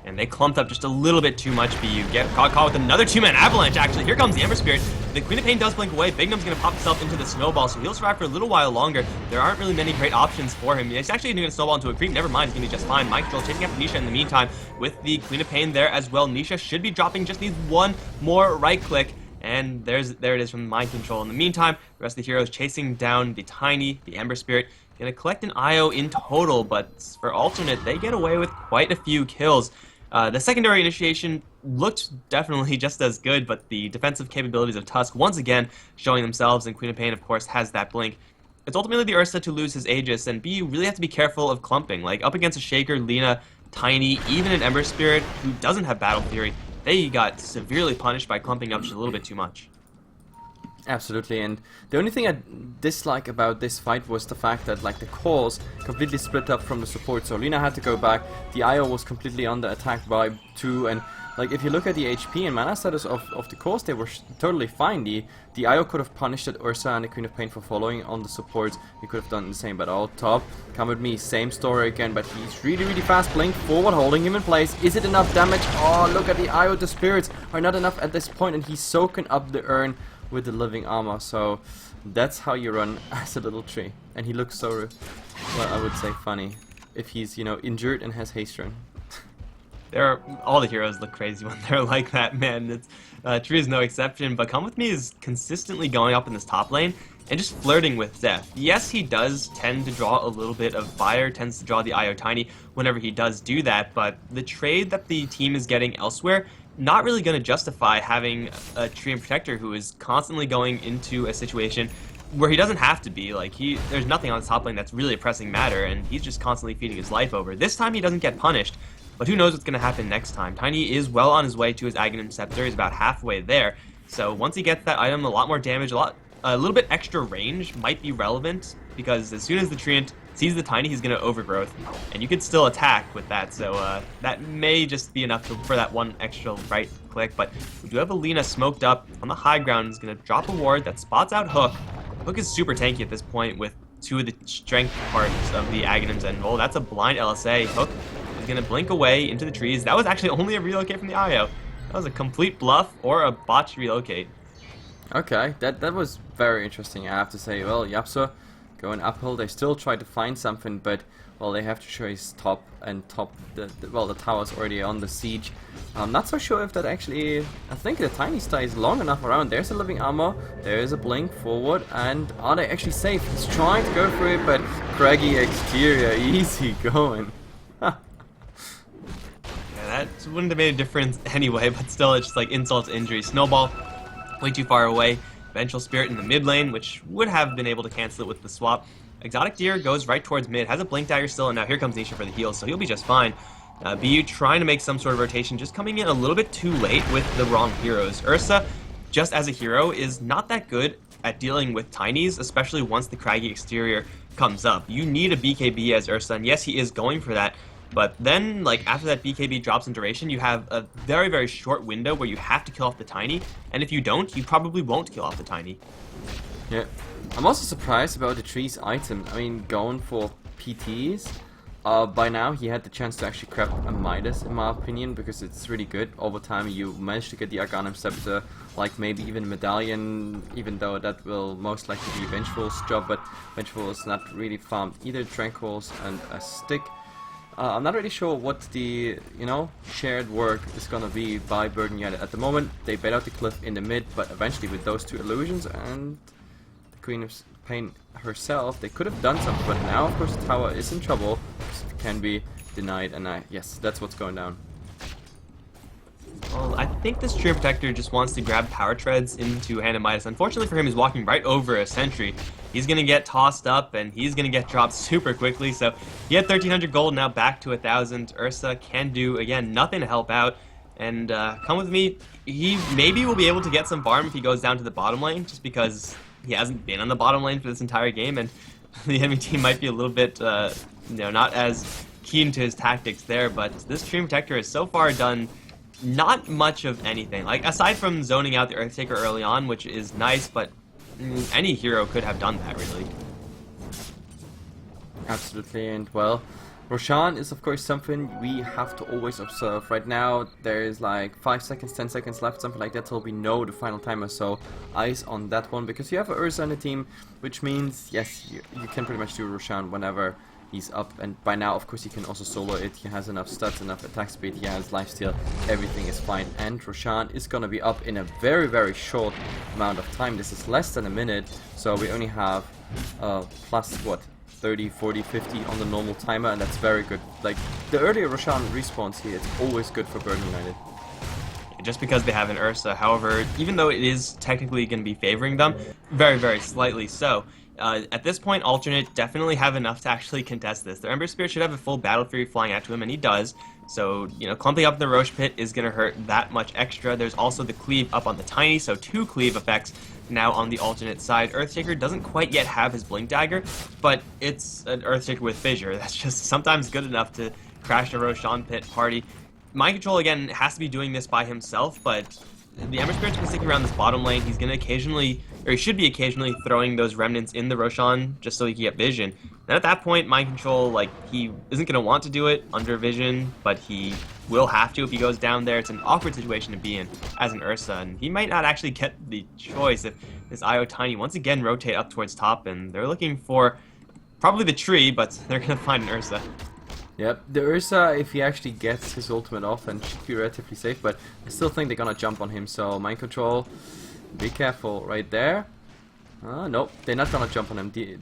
[SPEAKER 2] And they clumped up just a little bit too much, BU. Get caught with another 2-man avalanche, actually. Here comes the Ember Spirit. The Queen of Pain does blink away. Bignum's going to pop himself into the snowball, so he'll survive for a little while longer. There aren't really many great options for him. He's actually going to snowball into a creep. Never mind, he's going to be just fine. Mike Control chasing after Nisha in the meantime with the Queen of Pain there as well. Nisha should be dropping, just needs one more right click. And there it is from Mind Control. In the meantime, the rest of the heroes chasing down the Tiny, the Ember Spirit. Going to collect an IO in total, but for alternate, they get away with quite a few kills. The secondary initiation looked definitely just as good, but the defensive capabilities of Tusk once again showing themselves, and Queen of Pain, of course, has that blink. It's ultimately the Ursa to lose his Aegis, and you really have to be careful of clumping. Like, up against a Shaker, Lina, Tiny, even an Ember Spirit who doesn't have Battle Fury, they got severely punished by clumping up just a little bit too much.
[SPEAKER 1] Absolutely, and the only thing I dislike about this fight was the fact that like the cores completely split up from the support. So Lina had to go back, the IO was completely under attack by 2, and like if you look at the HP and mana status of the cores, they were totally fine. The IO could have punished that Ursa and the Queen of Pain for following on the supports. He could have done the same, but all top, come with me, same story again, but he's really fast, blink forward, holding him in place. Is it enough damage? Oh, look at the IO, the spirits are not enough at this point, and he's soaking up the urn with the living armor. So that's how you run as a little tree. And he looks so, well, I would say funny if he's, you know, injured and has haste run.
[SPEAKER 2] All the heroes look crazy when they're like that, man. Tree is no exception, but Come With Me is consistently going up in this top lane and just flirting with death. Yes, he does tend to draw a little bit of fire, tends to draw the IO Tiny whenever he does do that, but the trade that the team is getting elsewhere, not really going to justify having a Treant Protector who is constantly going into a situation where he doesn't have to be. Like, there's nothing on his top lane that's really a pressing matter, and he's just constantly feeding his life over. This time he doesn't get punished, but who knows what's going to happen next time. Tiny is well on his way to his Aghanim Scepter. He's about halfway there. So once he gets that item, a lot more damage, a little bit extra range might be relevant, because as soon as the Treant sees the Tiny, he's going to overgrowth, and you could still attack with that. So that may just be enough for that one extra right click. But we do have Alina smoked up on the high ground. He's going to drop a ward that spots out Hook. Hook is super tanky at this point with two of the strength parts of the Aghanims, and oh, that's a blind LSA. Hook is going to blink away into the trees. That was actually only a relocate from the IO. That was a complete bluff or a botched relocate.
[SPEAKER 1] Okay, that was very interesting, I have to say. Well, Yapsa going uphill, they still try to find something, but well, they have to chase top, and top, well, the tower's already on the siege. I'm not so sure if that actually, I think the Tiny stays long enough around. There's a living armor, there is a blink forward, and are they actually safe? He's trying to go for it, but craggy exterior, easy going.
[SPEAKER 2] That wouldn't have made a difference anyway, but still, it's just like insult to injury. Snowball, way too far away. Vengeful Spirit in the mid lane, which would have been able to cancel it with the swap. Exotic Deer goes right towards mid, has a Blink Dagger still, and now here comes Nisha for the heals, so he'll be just fine. BU trying to make some sort of rotation, just coming in a little bit too late with the wrong heroes. Ursa, just as a hero, is not that good at dealing with Tinies, especially once the craggy exterior comes up. You need a BKB as Ursa, and yes, he is going for that. But then, like, after that BKB drops in duration, you have a very short window where you have to kill off the Tiny, and if you don't, you probably won't kill off the Tiny.
[SPEAKER 1] Yeah. I'm also surprised about the tree's items. I mean, going for PTs, by now he had the chance to actually grab a Midas, in my opinion, because it's really good. Over time, you managed to get the Aghanim Scepter, like maybe even a Medallion, even though that will most likely be Vengeful's job, but Vengeful is not really farmed either. Tranquils and a stick. I'm not really sure what the, you know, shared work is gonna be by Burden United. At the moment, they bait out the cliff in the mid, but eventually with those two illusions and the Queen of Pain herself, they could have done something, but now, of course, the tower is in trouble, because it can be denied, and yes, that's what's going down.
[SPEAKER 2] Well, I think this Treant Protector just wants to grab Power Treads into Hand of Midas. Unfortunately for him, he's walking right over a sentry. He's going to get tossed up, and he's going to get dropped super quickly. So he had 1,300 gold, now back to 1,000. Ursa can do, again, nothing to help out. And Come With Me, he maybe will be able to get some farm if he goes down to the bottom lane, just because he hasn't been on the bottom lane for this entire game, and the enemy team might be a little bit, you know, not as keen to his tactics there. But this Treant Protector has so far done not much of anything. Like, aside from zoning out the Earthtaker early on, which is nice, but any hero could have done that, really.
[SPEAKER 1] Absolutely, and well, Roshan is of course something we have to always observe. Right now, there is like 5 seconds, 10 seconds left, something like that, till we know the final timer, so eyes on that one, because you have Ursa on the team, which means, yes, you can pretty much do Roshan whenever he's up, and by now, of course, he can also solo it. He has enough stats, enough attack speed, he has lifesteal, everything is fine, and Roshan is gonna be up in a very short amount of time. This is less than a minute, so we only have plus, what, 30, 40, 50 on the normal timer, and that's very good. Like, the earlier Roshan respawns here, it's always good for Burden United.
[SPEAKER 2] Just because they have an Ursa, however, even though it is technically going to be favoring them, very slightly so. At this point, Alternate definitely have enough to actually contest this. Their Ember Spirit should have a full Battle Fury flying out to him, and he does. So, you know, clumping up the Roche Pit is going to hurt that much extra. There's also the Cleave up on the Tiny, so 2 Cleave effects now on the Alternate side. Earthtaker doesn't quite yet have his Blink Dagger, but it's an Earthtaker with Fissure. That's just sometimes good enough to crash a Roshan Pit party. Mind Control, again, has to be doing this by himself, but the Ember Spirit's been sticking around this bottom lane. He's going to occasionally, or he should be occasionally throwing those remnants in the Roshan just so he can get vision. And at that point, Mind Control, like, he isn't going to want to do it under vision, but he will have to if he goes down there. It's an awkward situation to be in as an Ursa, and he might not actually get the choice if this IO Tiny once again rotate up towards top, and they're looking for probably the tree, but they're going to find an Ursa.
[SPEAKER 1] Yep, the Ursa, if he actually gets his ultimate off, and should be relatively safe, but I still think they're gonna jump on him, so Mind Control, be careful right there. Nope, they're not gonna jump on him.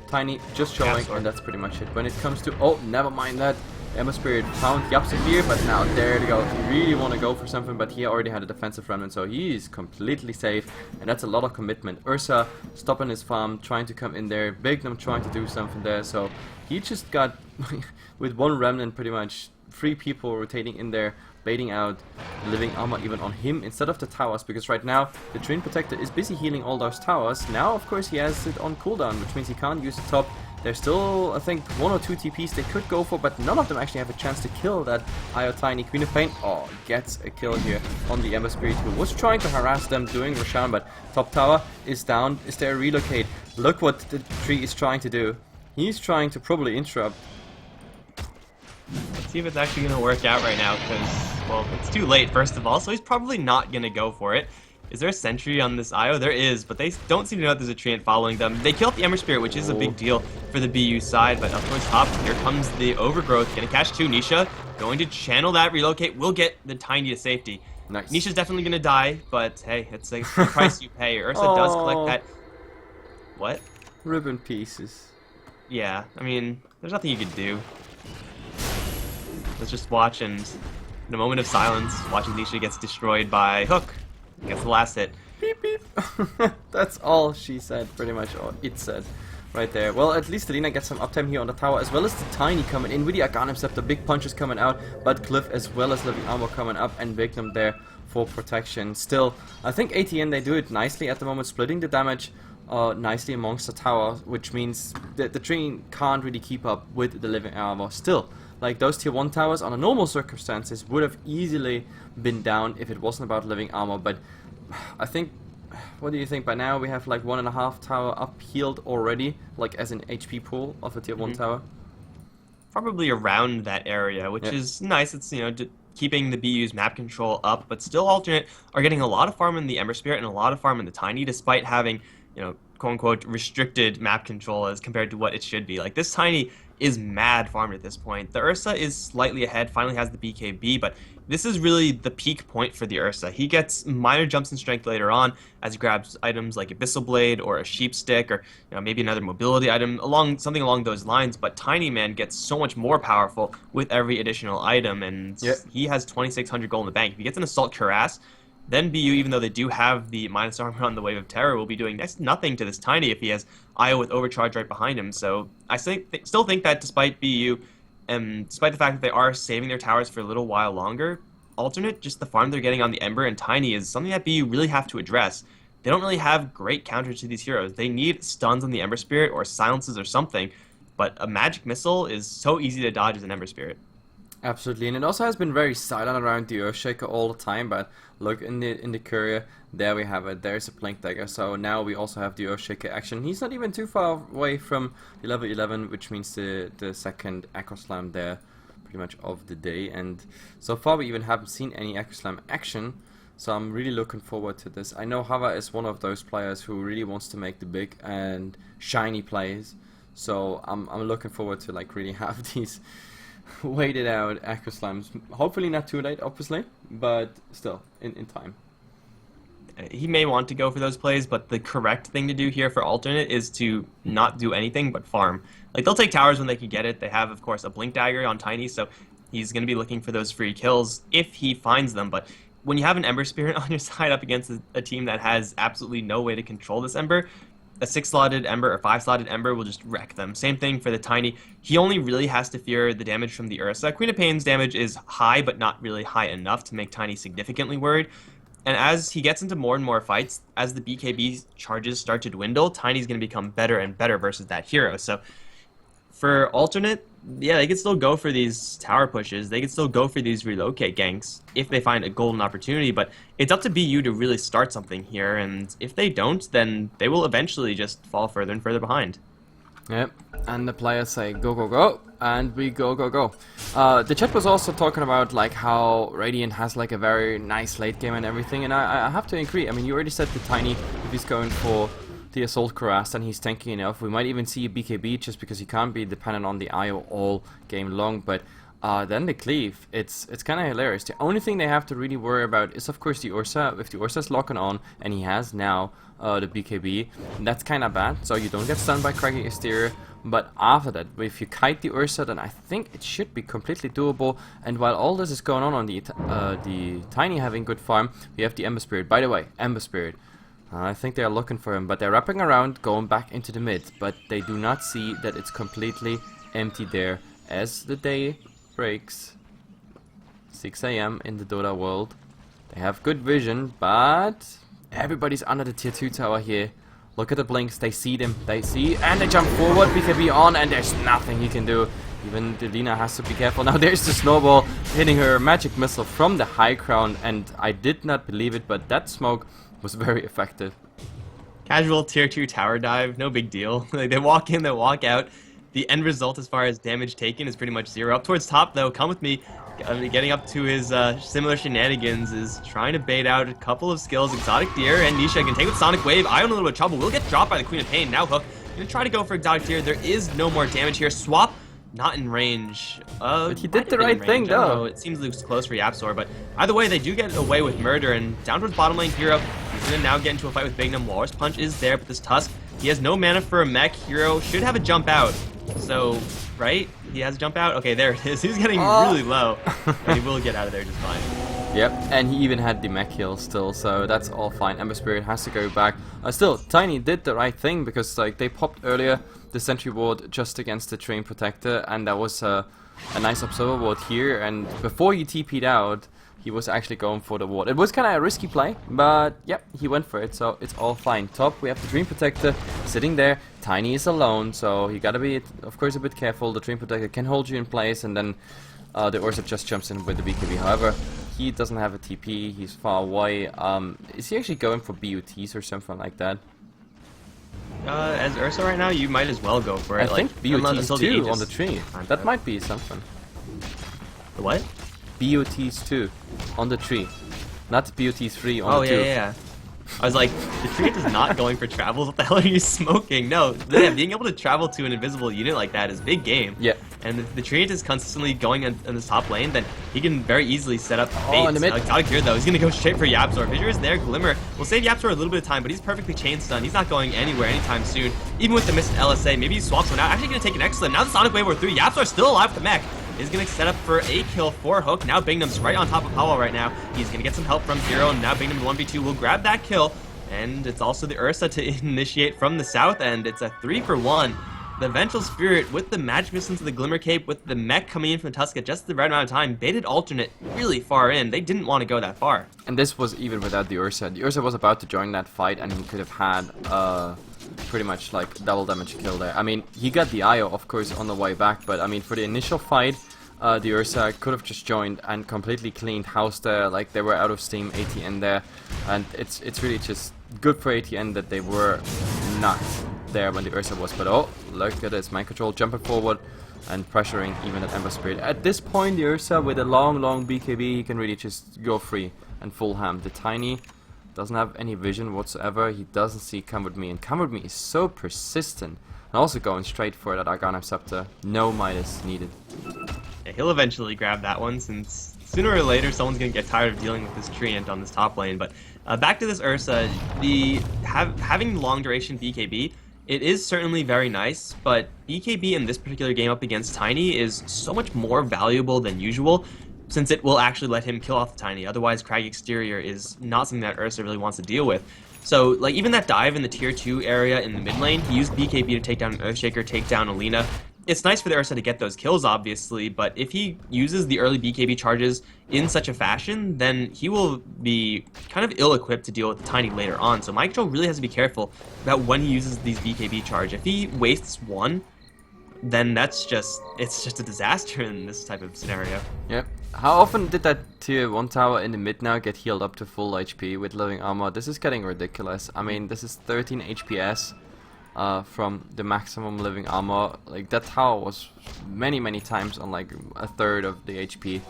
[SPEAKER 1] Tiny just showing, and that's pretty much it. When it comes to, oh, never mind that. Ember Spirit found Yapsa here, but now there they go. He really want to go for something, but he already had a defensive remnant, so he is completely safe, and that's a lot of commitment. Ursa stopping his farm, trying to come in there. Bignum trying to do something there, so he just got, with one remnant pretty much, 3 people rotating in there, baiting out living armor even on him instead of the towers, because right now the Twin Protector is busy healing all those towers. Now of course he has it on cooldown, which means he can't use the top. There's still, I think, 1 or 2 TPs they could go for, but none of them actually have a chance to kill that IO Tiny. Queen of Pain, oh, gets a kill here on the Ember Spirit, who was trying to harass them doing Roshan, but top tower is down. Is there a relocate? Look what the tree is trying to do. He's trying to probably interrupt.
[SPEAKER 2] Let's see if it's actually going to work out right now, because, well, it's too late, first of all, so he's probably not going to go for it. Is there a sentry on this IO? There is, but they don't seem to know that there's a treant following them. They kill off the Ember Spirit, which is a big deal for the BU side, but up towards top, here comes the Overgrowth. Gonna catch 2. Nisha going to channel that relocate. Will get the Tiny to safety.
[SPEAKER 1] Nice.
[SPEAKER 2] Nisha's definitely gonna die, but hey, it's a price you pay. Ursa does collect that. What?
[SPEAKER 1] Ribbon pieces.
[SPEAKER 2] Yeah, I mean, there's nothing you could do. Let's just watch, and in a moment of silence, watching Nisha gets destroyed by Hook. Gets the last hit.
[SPEAKER 1] Beep beep. That's all she said, pretty much, or it said right there. Well, at least Alina gets some uptime here on the tower, as well as the Tiny coming in with the Arcanum Scepter. Big punches coming out, but Cliff as well as Living Armor coming up, and Victim there for protection. Still, I think ATN, they do it nicely at the moment, splitting the damage nicely amongst the tower, which means that the tree can't really keep up with the Living Armor. Still, like, those tier 1 towers under normal circumstances would have easily been down if it wasn't about living armor, but I think, what do you think? By now we have like 1.5 tower up healed already, like as an HP pool of a tier 1 tower.
[SPEAKER 2] Probably around that area, which is nice. It's, you know, keeping the BU's map control up, but still Alternate are getting a lot of farm in the Ember Spirit and a lot of farm in the Tiny, despite having, you know, quote-unquote restricted map control as compared to what it should be. Like, this Tiny is mad farmed at this point. The Ursa is slightly ahead, finally has the BKB, but this is really the peak point for the Ursa. He gets minor jumps in strength later on as he grabs items like Abyssal Blade or a Sheep Stick, or, you know, maybe another mobility item, something along those lines, but Tiny Man gets so much more powerful with every additional item, and he has 2,600 gold in the bank. If he gets an Assault Cuirass, then BU, even though they do have the minus armor on the Wave of Terror, will be doing next to nothing to this Tiny if he has IO with Overcharge right behind him. So I still think that despite BU, and despite the fact that they are saving their towers for a little while longer, Alternate, just the farm they're getting on the Ember and Tiny is something that BU really have to address. They don't really have great counters to these heroes. They need stuns on the Ember Spirit or silences or something, but a magic missile is so easy to dodge as an Ember Spirit.
[SPEAKER 1] Absolutely, and it also has been very silent around the Earthshaker all the time, but look in the courier, there we have it, there's a Blink Dagger, so now we also have the Earthshaker action. He's not even too far away from the level 11, which means the second Echo Slam there, pretty much of the day, and so far we even haven't seen any Echo Slam action, so I'm really looking forward to this. I know Hava is one of those players who really wants to make the big and shiny plays, so I'm looking forward to like really have these waited out Echo Slams. Hopefully not too late, obviously, but still, in time.
[SPEAKER 2] He may want to go for those plays, but the correct thing to do here for Alternate is to not do anything but farm. Like, they'll take towers when they can get it. They have, of course, a Blink Dagger on Tiny, so he's going to be looking for those free kills if he finds them, but when you have an Ember Spirit on your side up against a team that has absolutely no way to control this Ember, a 6-slotted Ember or 5-slotted Ember will just wreck them. Same thing for the Tiny. He only really has to fear the damage from the Ursa. Queen of Pain's damage is high, but not really high enough to make Tiny significantly worried. And as he gets into more and more fights, as the BKB charges start to dwindle, Tiny's going to become better and better versus that hero. So For alternate, yeah, they could still go for these tower pushes. They could still go for these relocate ganks if they find a golden opportunity. But it's up to BU to really start something here. And if they don't, then they will eventually just fall further and further behind.
[SPEAKER 1] Yep, and the players say go go go, and we go go go. The chat was also talking about like how Radiant has like a very nice late game and everything, and I have to agree. I mean, you already said the Tiny, if he's going for the Assault Cuirass and he's tanky enough, we might even see a BKB just because he can't be dependent on the IO all game long. But then the cleave, it's kind of hilarious. The only thing they have to really worry about is of course the Ursa. If the Ursa's locking on, and he has now the BKB, that's kind of bad, so you don't get stunned by Craggy Exterior. But after that, if you kite the Ursa, then I think it should be completely doable. And while all this is going on the Tiny having good farm, we have the Ember Spirit. By the way, Ember Spirit, I think they are looking for him, but they're wrapping around, going back into the mid, but they do not see that it's completely empty there as the day breaks. 6 AM in the Dota world. They have good vision, but everybody's under the tier 2 tower here. Look at the blinks, they see them, and they jump forward, BKB on, and there's nothing he can do. Even Delina has to be careful. Now there's the snowball hitting her magic missile from the high ground, and I did not believe it, but that smoke was very effective.
[SPEAKER 2] Casual tier 2 tower dive, no big deal. Like, they walk in, they walk out. The end result as far as damage taken is pretty much 0. Up towards top though, come with me. Getting up to his similar shenanigans is trying to bait out a couple of skills. Exotic Deer and Nisha can take with Sonic Wave. Ion in a little bit of trouble. Will get dropped by the Queen of Pain. Now Hook gonna try to go for Exotic Deer. There is no more damage here. Swap not in range.
[SPEAKER 1] But he did the right thing though.
[SPEAKER 2] It seems Luke's close for Yapsor, but either way they do get away with murder. And down towards bottom lane Hero, he's gonna now get into a fight with Bignum. Walrus Punch is there, but this Tusk, he has no mana for a mech. Hero should have a jump out. So, right? He has a jump out? Okay, there it is. He's getting really low. But he will get out of there just fine.
[SPEAKER 1] Yep, and he even had the mech heal still, so that's all fine. Ember Spirit has to go back. Still, Tiny did the right thing because like they popped earlier the sentry ward just against the Train Protector, and that was a nice observer ward here. And before he TP'd out, he was actually going for the ward. It was kind of a risky play, but yep, he went for it, so it's all fine. Top, we have the Dream Protector sitting there. Tiny is alone, so you gotta be, of course, a bit careful. The Dream Protector can hold you in place, and then the Ursa just jumps in with the BKB. However, he doesn't have a TP, he's far away. Is he actually going for BUTs or something like that?
[SPEAKER 2] As Ursa right now, you might as well go for it.
[SPEAKER 1] I think BUTs too on the tree. That might be something.
[SPEAKER 2] The what?
[SPEAKER 1] BUTs 2 on the tree, not BUTs 3 on the tube.
[SPEAKER 2] Oh yeah. I was like, the Treant is not going for travels. What the hell are you smoking? No, yeah, being able to travel to an invisible unit like that is big game.
[SPEAKER 1] Yeah.
[SPEAKER 2] And if the Treant is consistently going in the top lane, then he can very easily set up
[SPEAKER 1] Oh, in the mid.
[SPEAKER 2] Exotic Gear though, he's gonna go straight for Yapsor. Fissure is there, Glimmer will save Yapsor a little bit of time, but he's perfectly chain stunned. He's not going anywhere anytime soon. Even with the missed LSA, maybe he swaps one out. Actually gonna take an excellent. Now the Sonic Wave over 3. Yapsor still alive with the mech. Is going to set up for a kill for Hook. Now Bignum's right on top of Powell right now. He's going to get some help from Hero, and now Bignum 1v2 will grab that kill. And it's also the Ursa to initiate from the south end. It's a 3-for-1. The Vengeful Spirit with the magic missile into the Glimmer Cape, with the mech coming in from Tusk at just the right amount of time, baited alternate really far in. They didn't want to go that far.
[SPEAKER 1] And this was even without the Ursa. The Ursa was about to join that fight, and he could have had pretty much like double damage kill there. I mean, he got the IO of course on the way back, but I mean for the initial fight, the Ursa could have just joined and completely cleaned house there. Like they were out of steam, ATN there, and it's really just good for ATN that they were not there when the Ursa was. But oh, look at this, mind control jumping forward and pressuring even that Ember Spirit. At this point, the Ursa with a long BKB, he can really just go free and full ham. The Tiny doesn't have any vision whatsoever. He doesn't see Come With Me, and Come With Me is so persistent. And also going straight for that Arcanum Scepter. No Midas needed.
[SPEAKER 2] Yeah, he'll eventually grab that one, since sooner or later someone's going to get tired of dealing with this Treant on this top lane. But back to this Ursa, having long duration BKB, it is certainly very nice, but BKB in this particular game up against Tiny is so much more valuable than usual, since it will actually let him kill off the Tiny. Otherwise, Crag Exterior is not something that Ursa really wants to deal with. So, like, even that dive in the tier 2 area in the mid lane, he used BKB to take down an Earthshaker, take down Alina. It's nice for the Ursa to get those kills, obviously, but if he uses the early BKB charges in such a fashion, then he will be kind of ill-equipped to deal with the Tiny later on. So Mikelorus really has to be careful about when he uses these BKB charge. If he wastes one, then it's just a disaster in this type of scenario.
[SPEAKER 1] Yep. How often did that tier 1 tower in the mid now get healed up to full HP with living armor? This is getting ridiculous. I mean, this is 13 HPS from the maximum living armor. Like, that tower was many times on like a third of the HP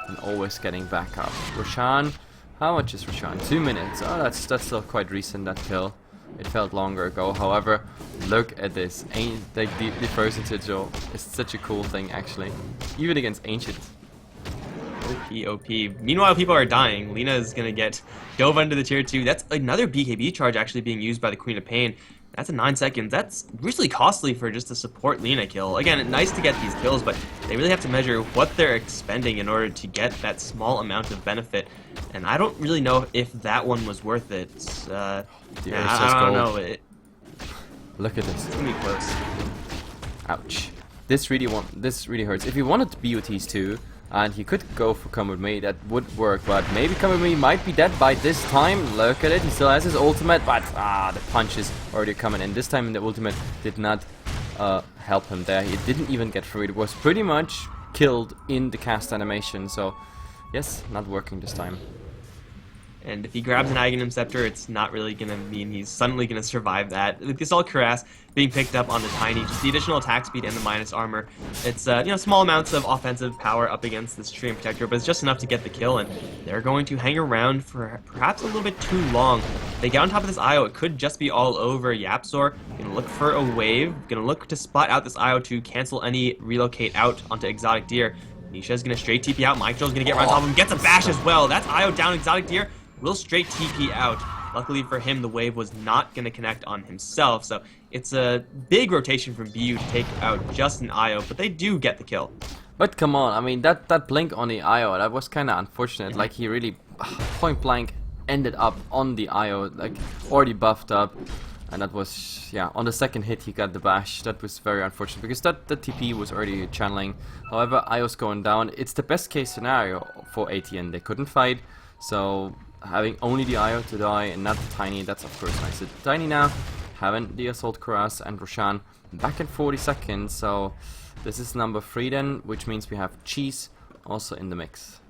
[SPEAKER 1] and always getting back up. Roshan, how much is Roshan? 2 minutes. Oh, that's still quite recent, that kill. It felt longer ago. However, look at this. Like the frozen sigil is such a cool thing, actually. Even against ancients.
[SPEAKER 2] OP. Meanwhile, people are dying. Lina is going to get dove under the tier 2. That's another BKB charge actually being used by the Queen of Pain. That's a 9 seconds. That's really costly for just a support Lina kill. Again, nice to get these kills, but they really have to measure what they're expending in order to get that small amount of benefit. And I don't really know if that one was worth it. I don't know.
[SPEAKER 1] Look at this.
[SPEAKER 2] It's going to be close.
[SPEAKER 1] Ouch. This really hurts. If he wanted BOTs too, and he could go for Come With Me, that would work, but maybe Come With Me might be dead by this time. Look at it, he still has his ultimate, but the punches already coming in. This time the ultimate did not help him there. He didn't even get through. It was pretty much killed in the cast animation, so yes, not working this time.
[SPEAKER 2] And if he grabs an Aghanim Scepter, it's not really going to mean he's suddenly going to survive that. With the Assault Cuirass being picked up on the Tiny, just the additional attack speed and the minus armor, it's small amounts of offensive power up against this Treant Protector, but it's just enough to get the kill, and they're going to hang around for perhaps a little bit too long. They get on top of this IO, it could just be all over. YapzOr going to look for a wave, going to look to spot out this IO to cancel any relocate out onto Exotic Deer. Nisha's going to straight TP out, Mikelorus going to get right on top of him, gets a bash as well. That's IO down, Exotic Deer will straight TP out. Luckily for him, the wave was not going to connect on himself, so it's a big rotation from BU to take out just an IO, but they do get the kill.
[SPEAKER 1] But come on, I mean, that blink on the IO, that was kind of unfortunate. Like, he really, point blank, ended up on the IO, like, already buffed up. And that was, yeah, on the second hit he got the bash. That was very unfortunate, because the TP was already channeling. However, IO's going down. It's the best case scenario for ATN. They couldn't fight, so having only the IO to die and not the Tiny, that's of course nice. So the Tiny now having the Assault Cuirass and Roshan back in 40 seconds, so this is number 3 then, which means we have Cheese also in the mix.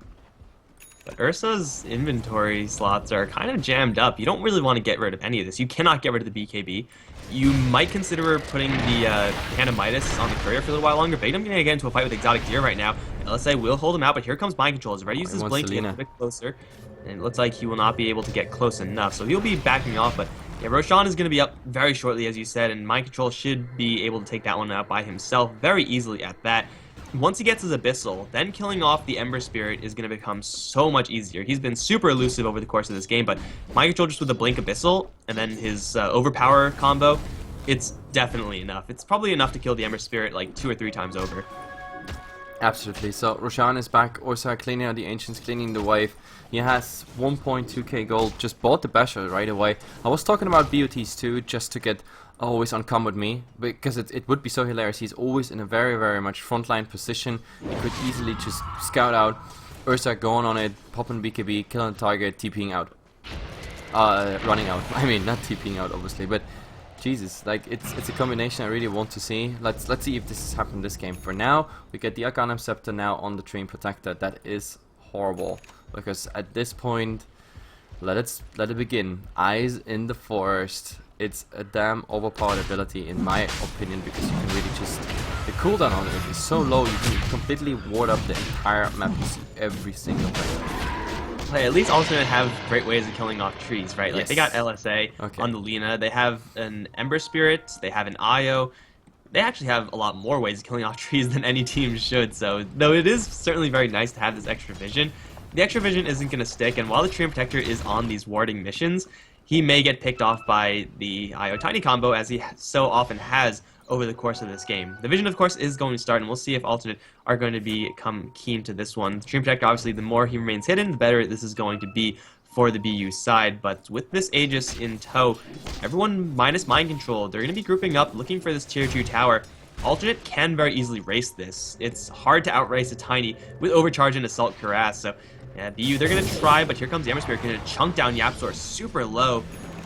[SPEAKER 2] But Ursa's inventory slots are kind of jammed up. You don't really want to get rid of any of this. You cannot get rid of the BKB. You might consider putting the Hand of Midas on the courier for a little while longer. But I'm going to get into a fight with Exotic Deer right now. LSA will hold him out, but here comes Mind Control. He's ready to use his blink to get a bit closer. And it looks like he will not be able to get close enough. So he'll be backing off, but yeah, Roshan is going to be up very shortly, as you said, and Mind Control should be able to take that one out by himself very easily at that. Once he gets his Abyssal, then killing off the Ember Spirit is going to become so much easier. He's been super elusive over the course of this game, but Mind Control just with the Blink Abyssal and then his Overpower combo, it's definitely enough. It's probably enough to kill the Ember Spirit like 2 or 3 times over.
[SPEAKER 1] Absolutely. So Roshan is back, Ursa cleaning out the Ancients, cleaning the wave. He has 1.2k gold, just bought the Basher right away. I was talking about BOTs too, just to get always on Come With Me, because it would be so hilarious. He's always in a very much frontline position. He could easily just scout out, Ursa going on it, popping BKB, killing the target, TPing out. Running out. I mean, not TPing out obviously, but Jesus, like it's a combination I really want to see. Let's see if this has happened this game. For now, we get the Aghanim Scepter now on the Treant Protector. That is horrible, because at this point, let it begin. Eyes in the Forest. It's a damn overpowered ability in my opinion, because you can really just, the cooldown on it is so low, you can completely ward up the entire map. You see every single thing.
[SPEAKER 2] Like, at least Alternate have great ways of killing off trees, right? Like,
[SPEAKER 1] Yes.
[SPEAKER 2] they got LSA on the Lina, they have an Ember Spirit, they have an IO. They actually have a lot more ways of killing off trees than any team should, so though it is certainly very nice to have this extra vision, the extra vision isn't going to stick, and while the Treant Protector is on these warding missions, he may get picked off by the IO Tiny combo, as he so often has over the course of this game. The vision, of course, is going to start, and we'll see if Alternate are going to become keen to this one. The Treant Protector, obviously, the more he remains hidden, the better this is going to be for the BU side, but with this Aegis in tow, everyone minus Mind Control, they're going to be grouping up, looking for this tier 2 tower. Alternate can very easily race this. It's hard to outrace a Tiny with Overcharge and Assault Cuirass, so yeah, BU, they're going to try, but here comes the Ember Spirit, going to chunk down YapzOr super low.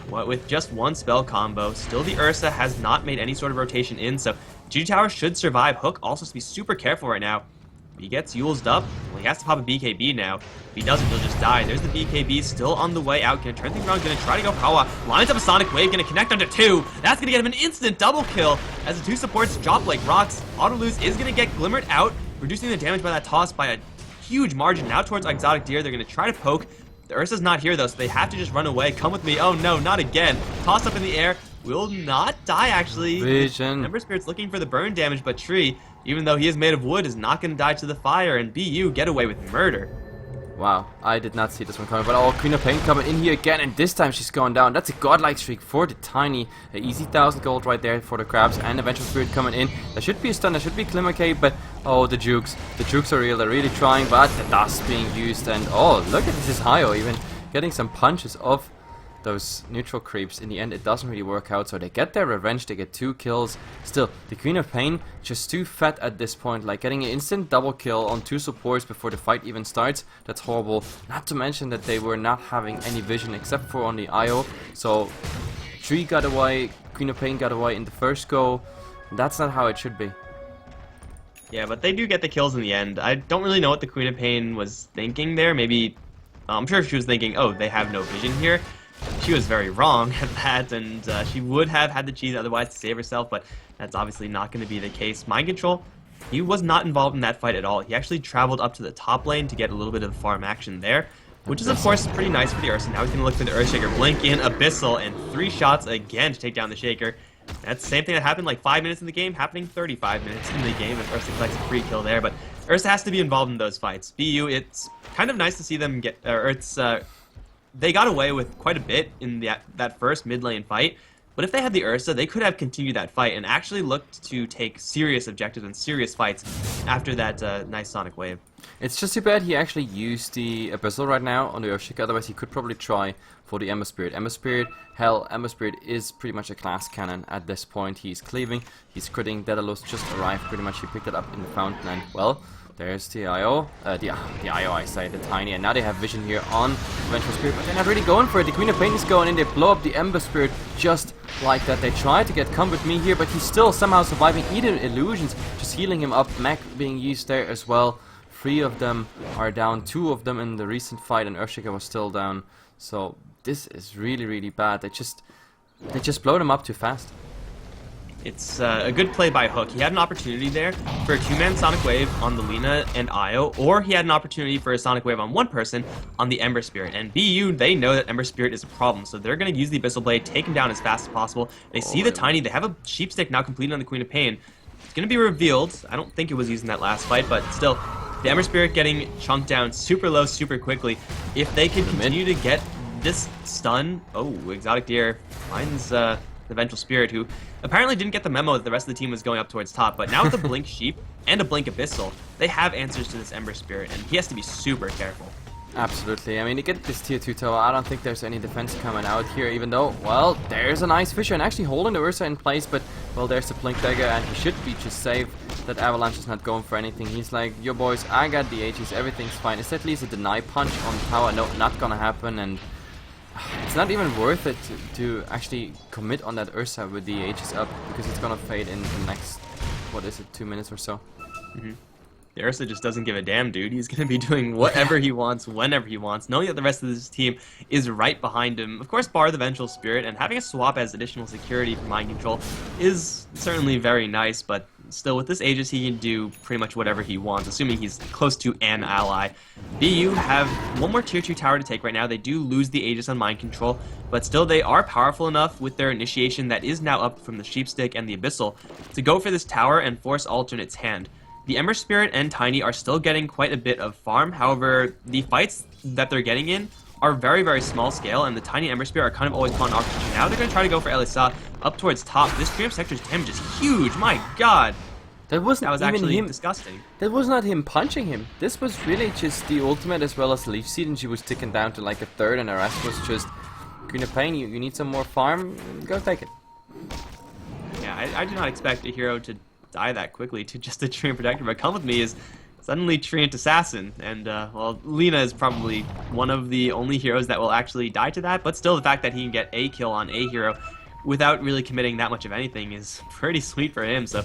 [SPEAKER 2] What with just one spell combo. Still, the Ursa has not made any sort of rotation in, so GG Tower should survive. Hook also has to be super careful right now. If he gets Yulesed up, well, he has to pop a BKB now. If he doesn't, he'll just die. There's the BKB still on the way out. Gonna turn things around, gonna try to go Kawa. Lines up a Sonic Wave, gonna connect onto 2. That's gonna get him an instant double kill as the 2 supports drop like rocks. Auto lose is gonna get glimmered out, reducing the damage by that toss by a huge margin. Now towards Exotic Deer, they're gonna try to poke. The Ursa's not here though, so they have to just run away. Come with me. Oh no, not again. Toss up in the air. Will not die actually.
[SPEAKER 1] Vision.
[SPEAKER 2] Ember Spirit's looking for the burn damage, but Tree, even though he is made of wood, is not going to die to the fire, and BU get away with murder.
[SPEAKER 1] Wow, I did not see this one coming, but oh, Queen of Pain coming in here again, and this time she's going down. That's a godlike streak for the Tiny. An easy 1,000 gold right there for the Crabs, and Eventual Spirit coming in. There should be a stun, there should be Climacade, but oh, the Jukes. The Jukes are real, they're really trying, but the dust being used, and oh, look at this Hio even getting some punches off those neutral creeps. In the end, it doesn't really work out, so they get their revenge, they get 2 kills. Still, the Queen of Pain just too fat at this point, like getting an instant double kill on 2 supports before the fight even starts. That's horrible. Not to mention that they were not having any vision except for on the IO, so Tree got away, Queen of Pain got away in the first go. That's not how it should be.
[SPEAKER 2] Yeah, but they do get the kills in the end. I don't really know what the Queen of Pain was thinking there. Maybe, I'm sure she was thinking, oh, they have no vision here. She was very wrong at that, and she would have had the cheese otherwise to save herself, but that's obviously not going to be the case. Mind Control, he was not involved in that fight at all. He actually traveled up to the top lane to get a little bit of farm action there, which is, of course, pretty nice for the Ursa. Now he's going to look for the Earthshaker, blink in, Abyssal, and 3 shots again to take down the Shaker. That's the same thing that happened like 5 minutes in the game, happening 35 minutes in the game, if Ursa collects a free kill there, but Ursa has to be involved in those fights. BU, it's kind of nice to see them get, they got away with quite a bit in that first mid lane fight, but if they had the Ursa, they could have continued that fight and actually looked to take serious objectives and serious fights after that nice Sonic Wave.
[SPEAKER 1] It's just too bad he actually used the Abyssal right now on the Earthshaker, otherwise he could probably try for the Ember Spirit. Ember Spirit, hell, Ember Spirit is pretty much a class cannon at this point. He's cleaving, he's critting, Daedalus just arrived pretty much, he picked it up in the fountain, and well, there's the IO, the IO I say, the Tiny, and now they have vision here on Vengeful Spirit, but they're not really going for it. The Queen of Pain is going in, they blow up the Ember Spirit just like that. They try to get Come With Me here, but he's still somehow surviving. Even Illusions just healing him up, Mech being used there as well. 3 of them are down, 2 of them in the recent fight, and Earthshaker was still down. So this is really, really bad. They just blow them up too fast.
[SPEAKER 2] It's a good play by Hook. He had an opportunity there for a 2-man Sonic Wave on the Lina and Io, or he had an opportunity for a Sonic Wave on one person on the Ember Spirit. And BU, they know that Ember Spirit is a problem, so they're going to use the Abyssal Blade, take him down as fast as possible. They see the Tiny, they have a Sheep Stick now completed on the Queen of Pain. It's going to be revealed. I don't think it was used in that last fight, but still, the Ember Spirit getting chunked down super low, super quickly. If they can continue to get this stun... Oh, Exotic Deer finds... the Vengeful Spirit, who apparently didn't get the memo that the rest of the team was going up towards top, but now with a Blink Sheep and a Blink Abyssal, they have answers to this Ember Spirit, and he has to be super careful.
[SPEAKER 1] Absolutely. I mean, to get this tier 2 tower, I don't think there's any defense coming out here, even though, well, there's a nice Fisher and actually holding the Ursa in place, but, well, there's the Blink Dagger, and he should be just safe. That Avalanche is not going for anything. He's like, yo boys, I got the Aegis, everything's fine. It's at least a deny punch on tower, no, not gonna happen, and it's not even worth it to actually commit on that Ursa with the Aegis up, because it's gonna fade in the next, what is it, 2 minutes or so.
[SPEAKER 2] The Ursa just doesn't give a damn, dude. He's going to be doing whatever he wants, whenever he wants, knowing that the rest of this team is right behind him. Of course, bar the Vengeful Spirit, and having a swap as additional security for Mind Control is certainly very nice, but still, with this Aegis, he can do pretty much whatever he wants, assuming he's close to an ally. BU have one more tier 2 tower to take right now. They do lose the Aegis on Mind Control, but still, they are powerful enough with their initiation that is now up from the Sheepstick and the Abyssal to go for this tower and force Alternate's hand. The Ember Spirit and Tiny are still getting quite a bit of farm, however, the fights that they're getting in are very, very small scale, and the Tiny and Ember Spirit are kind of always on oxygen. Now they're going to try to go for Elisa up towards top. This Dream Sector's damage is huge, my god!
[SPEAKER 1] That was
[SPEAKER 2] actually
[SPEAKER 1] him.
[SPEAKER 2] Disgusting.
[SPEAKER 1] That was not him punching him. This was really just the ultimate as well as the Leaf Seed, and she was ticking down to like a third, and the rest was just Queen of Pain. You need some more farm, go take it.
[SPEAKER 2] Yeah, I do not expect a hero to die that quickly to just a Dream Protector, but Come With Me is suddenly Treant Assassin. And, well, Lina is probably one of the only heroes that will actually die to that, but still the fact that he can get a kill on a hero without really committing that much of anything is pretty sweet for him. So,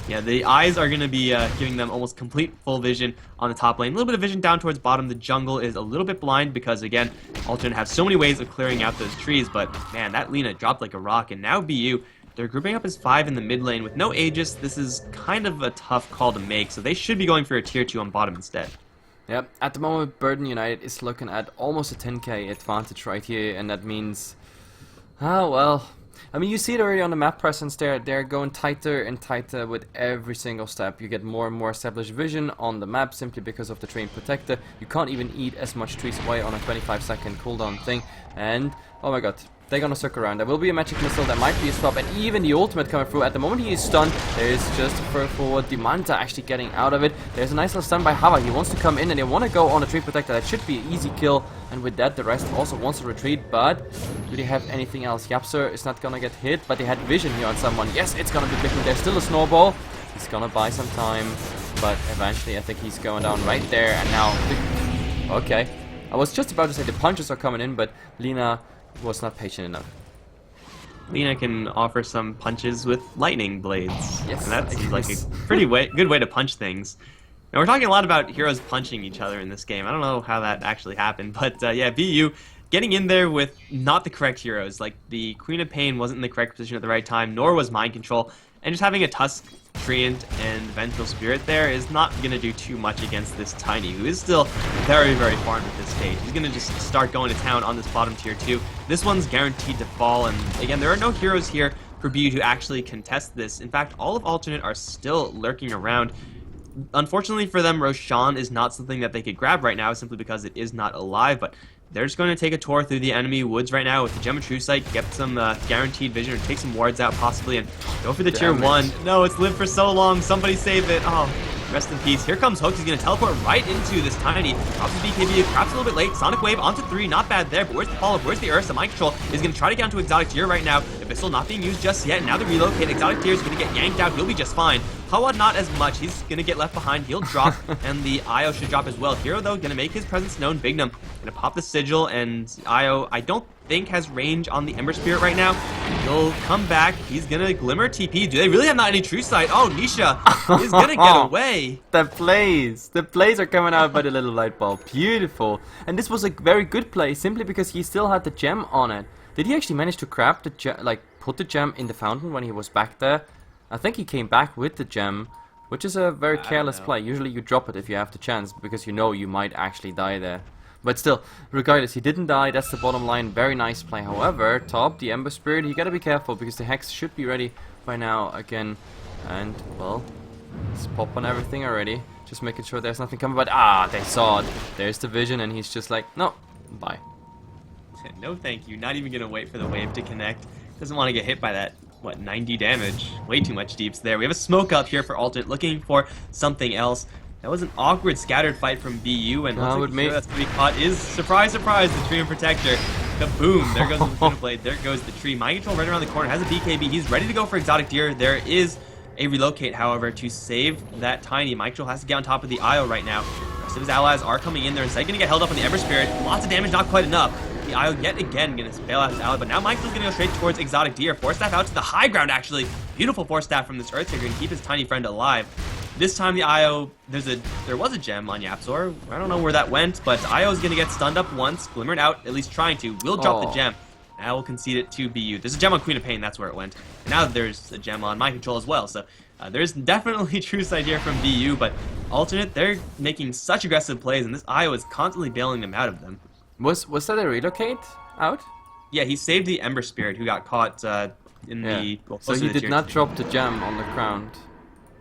[SPEAKER 2] yeah, the eyes are going to be giving them almost complete full vision on the top lane. A little bit of vision down towards bottom. The jungle is a little bit blind because, again, Alternate have so many ways of clearing out those trees, but, man, that Lina dropped like a rock, and now BU, they're grouping up as 5 in the mid lane with no Aegis. This is kind of a tough call to make, so they should be going for a tier 2 on bottom instead.
[SPEAKER 1] Yep, at the moment, Burden United is looking at almost a 10k advantage right here, and that means, well, I mean, you see it already on the map presence there. They're going tighter and tighter with every single step. You get more and more established vision on the map simply because of the Treant Protector. You can't even eat as much trees away on a 25-second cooldown thing. And, oh my god, they're gonna circle around. There will be a magic missile, there might be a swap, and even the ultimate coming through. At the moment he is stunned, there is just a fur forward. Dimanta actually getting out of it. There's a nice little stun by Hava. He wants to come in and they want to go on a Treant Protector. That should be an easy kill. And with that, the rest also wants to retreat, but do they have anything else? Yapser is not gonna get hit, but they had vision here on someone. Yes, it's gonna be Blickman. There's still a snowball. He's gonna buy some time, but eventually I think he's going down right there. And now, okay. I was just about to say the punches are coming in, but Lina was not patient enough.
[SPEAKER 2] Lina can offer some punches with lightning blades.
[SPEAKER 1] Yes,
[SPEAKER 2] and that seems like a pretty good way to punch things. Now, we're talking a lot about heroes punching each other in this game. I don't know how that actually happened, but yeah, BU getting in there with not the correct heroes. Like, the Queen of Pain wasn't in the correct position at the right time, nor was Mind Control. And just having a Tusk, Treant, and Vengeful Spirit there is not going to do too much against this Tiny, who is still very, very farmed at this stage. He's going to just start going to town on this bottom tier 2. This one's guaranteed to fall, and again, there are no heroes here for BU to actually contest this. In fact, all of Alternate are still lurking around. Unfortunately for them, Roshan is not something that they could grab right now simply because it is not alive, but they're just going to take a tour through the enemy woods right now with the Gem of True Sight, get some guaranteed vision, or take some wards out possibly, and go for the tier 1. No, it's lived for so long. Somebody save it. Oh, rest in peace. Here comes Hooks. He's going to teleport right into this Tiny. Drops his BKB, perhaps a little bit late. Sonic Wave onto 3. Not bad there, but where's the follow-up? Where's the Ursa? Mind Control is going to try to get onto Exotic Tier right now. Abyssal not being used just yet. Now the relocate. Exotic Tier is going to get yanked out. He'll be just fine. Hawad not as much. He's going to get left behind. He'll drop, and the Io should drop as well. Hero, though, going to make his presence known. Bignum going to pop the Sigil, and Io, I don't think, has range on the Ember Spirit right now. He'll come back. He's going to Glimmer TP. Do they really have not any True Sight? Oh, Nisha is going to get away.
[SPEAKER 1] The plays are coming out by the little light bulb. Beautiful. And this was a very good play simply because he still had the gem on it. Did he actually manage to grab the gem, like put the gem in the fountain when he was back there? I think he came back with the gem, which is a very careless play. Usually you drop it if you have the chance, because you know you might actually die there. But still, regardless, he didn't die. That's the bottom line. Very nice play. However, top, the Ember Spirit, you gotta be careful, because the Hex should be ready by now again. And, well, let's pop on everything already. Just making sure there's nothing coming. But, they saw it. There's the vision, and he's just like, no, bye.
[SPEAKER 2] No thank you. Not even gonna wait for the wave to connect. Doesn't want to get hit by that. What, 90 damage? Way too much deeps there. We have a smoke up here for Alternate, looking for something else. That was an awkward scattered fight from BU, and looks like the hero that's going to be caught is, surprise, surprise, the Treant Protector. Kaboom! There goes the Wind Blade, there goes the tree. Mind Control right around the corner, has a BKB, he's ready to go for Exotic Deer. There is a relocate, however, to save that Tiny. Mind Control has to get on top of the Io right now. The rest of his allies are coming in there. Instead, going to get held up on the Ember Spirit. Lots of damage, not quite enough. The Io yet again going to bail out his ally, but now Michael's going to go straight towards Exotic Deer. Force Staff out to the high ground, actually. Beautiful Force Staff from this Earth Trigger and keep his tiny friend alive. This time the Io, there was a gem on Yapzor. I don't know where that went, but Io is going to get stunned up once, glimmered out, at least trying to. Will drop the gem. Now we'll concede it to BU. There's a gem on Queen of Pain, that's where it went. And now there's a gem on Mind Control as well, so there's definitely true side here from BU, but Alternate, they're making such aggressive plays, and this Io is constantly bailing them out of them.
[SPEAKER 1] Was that a relocate out?
[SPEAKER 2] Yeah, he saved the Ember Spirit, who got caught in the... Well,
[SPEAKER 1] so he did not drop the gem on the ground.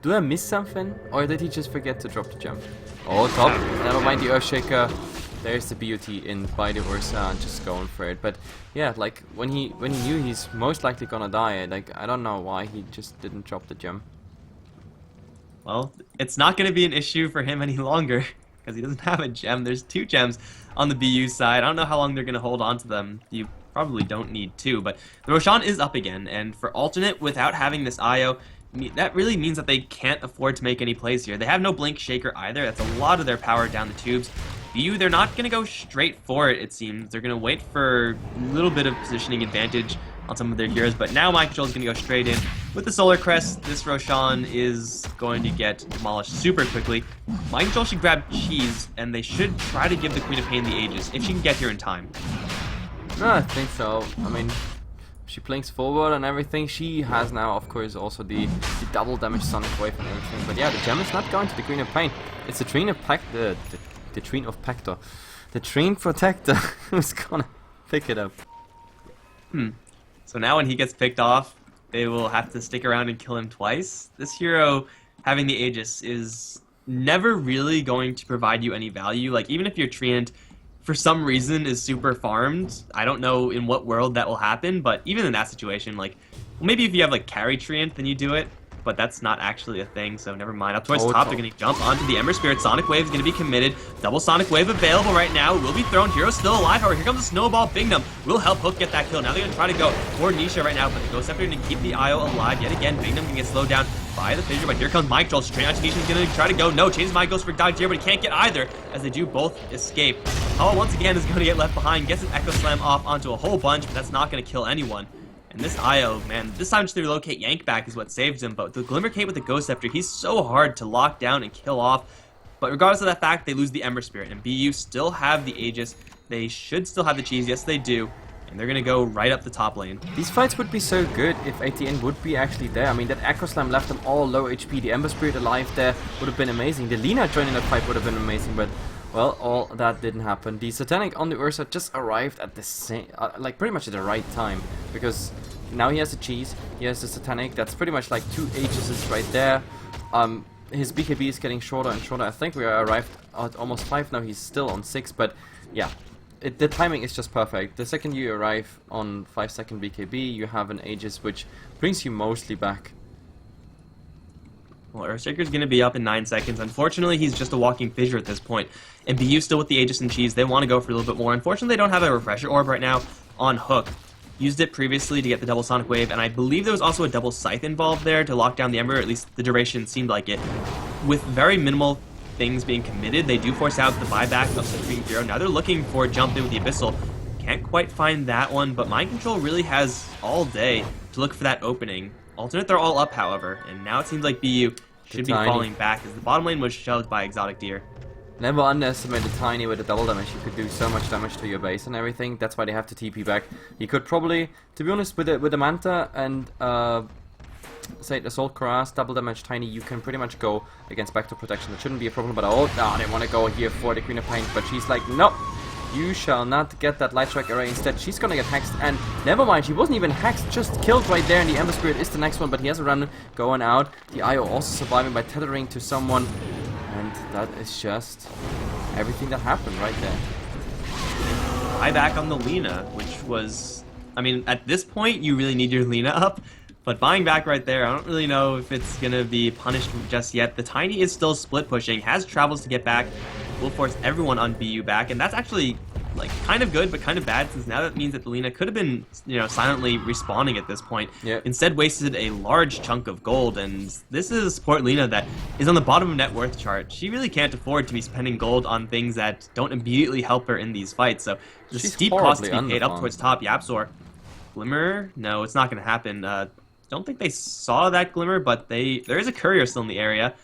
[SPEAKER 1] Do I miss something? Or did he just forget to drop the gem? Oh, top. Never mind the Earthshaker. There's the BOT in by the Ursa, just going for it. But yeah, like when he knew he's most likely gonna die, like I don't know why he just didn't drop the gem.
[SPEAKER 2] Well, it's not gonna be an issue for him any longer because he doesn't have a gem. There's 2 gems on the BU side. I don't know how long they're gonna hold on to them. You probably don't need 2, but the Roshan is up again, and for Alternate, without having this Io, that really means that they can't afford to make any plays here. They have no Blink Shaker either. That's a lot of their power down the tubes. BU, they're not going to go straight for it, it seems. They're going to wait for a little bit of positioning advantage on some of their heroes, but now Mikelorus is going to go straight in. With the Solar Crest, this Roshan is going to get demolished super quickly. Mikelorus should grab Cheese, and they should try to give the Queen of Pain the Aegis, if she can get here in time.
[SPEAKER 1] No, I think so. I mean, she blinks forward and everything. She has now, of course, also the double damage Sonic Wave and everything. But yeah, the gem is not going to the Queen of Pain. It's the Trine of Pector. The Trine of Pector. The Trine Protector who's gonna pick it up.
[SPEAKER 2] So now when he gets picked off, they will have to stick around and kill him twice. This hero having the Aegis is never really going to provide you any value. Like, even if your Treant for some reason is super farmed, I don't know in what world that will happen, but even in that situation, like, well, maybe if you have like carry Treant, then you do it, but that's not actually a thing, so never mind. Up towards top, they're going to jump onto the Ember Spirit. Sonic Wave is going to be committed. Double Sonic Wave available right now. Will be thrown. Hero's still alive. However, here comes a Snowball. Bingnum will help Hook get that kill. Now they're going to try to go for Nisha right now, but the Ghost Scepter going to keep the IO alive yet again. Bingnum can get slowed down by the Fissure, but here comes Mikelorus. Straight out to Nisha. He's going to try to go. No, changes my Ghost for dodge here, but he can't get either, as they do both escape. Paul once again is going to get left behind. Gets an Echo Slam off onto a whole bunch, but that's not going to kill anyone. And this IO, man, this time just to relocate Yank back is what saves him, but the Glimmer Cape with the Ghost Scepter, he's so hard to lock down and kill off. But regardless of that fact, they lose the Ember Spirit, and BU still have the Aegis. They should still have the Cheese, yes they do, and they're going to go right up the top lane.
[SPEAKER 1] These fights would be so good if ATN would be actually there. I mean, that Echo Slam left them all low HP. The Ember Spirit alive there would have been amazing. The Lina joining the fight would have been amazing, but well, all that didn't happen. The Satanic on the Ursa just arrived at the same, like pretty much at the right time, because now he has the Cheese, he has the Satanic. That's pretty much like 2 Aegises right there. His BKB is getting shorter and shorter. I think we are arrived at almost 5 now. He's still on 6, but yeah, the timing is just perfect. The second you arrive on 5-second BKB, you have an Aegis, which brings you mostly back.
[SPEAKER 2] Well, Earthshaker's going to be up in 9 seconds. Unfortunately, he's just a walking fissure at this point. And BU still with the Aegis and Cheese. They want to go for a little bit more. Unfortunately, they don't have a Refresher Orb right now on Hook. Used it previously to get the double Sonic Wave, and I believe there was also a double Scythe involved there to lock down the Ember, at least the duration seemed like it. With very minimal things being committed, they do force out the buyback of Supreme Hero. Now they're looking for a jump in with the Abyssal. Can't quite find that one, but Mind Control really has all day to look for that opening. Alternate, they're all up, however, and now it seems like BU should be falling back as the bottom lane was shoved by Exotic Deer.
[SPEAKER 1] Never underestimate the Tiny with the double damage. He could do so much damage to your base and everything. That's why they have to TP back. He could probably, to be honest, with the Manta and say the Assault Cuirass, double damage Tiny, you can pretty much go against Backdoor Protection. That shouldn't be a problem, but they want to go here for the Queen of Pain, but she's like, no, you shall not get that Light Strike array. Instead, she's gonna get hexed, and never mind, she wasn't even hexed, just killed right there, and the Ember Spirit is the next one, but he has a run going out. The IO also surviving by tethering to someone. And that is just everything that happened right there.
[SPEAKER 2] Buyback on the Lina, which was, I mean, at this point, you really need your Lina up. But buying back right there, I don't really know if it's going to be punished just yet. The Tiny is still split pushing, has travels to get back, will force everyone on BU back. And that's actually, like, kind of good, but kind of bad, since now that means that the Lina could have been, you know, silently respawning at this point.
[SPEAKER 1] Yep.
[SPEAKER 2] Instead wasted a large chunk of gold, and this is a support Lina that is on the bottom of net worth chart. She really can't afford to be spending gold on things that don't immediately help her in these fights, so the steep cost to be paid up towards top. Yapzor. Glimmer? No, it's not going to happen. Don't think they saw that Glimmer, but there is a courier still in the area.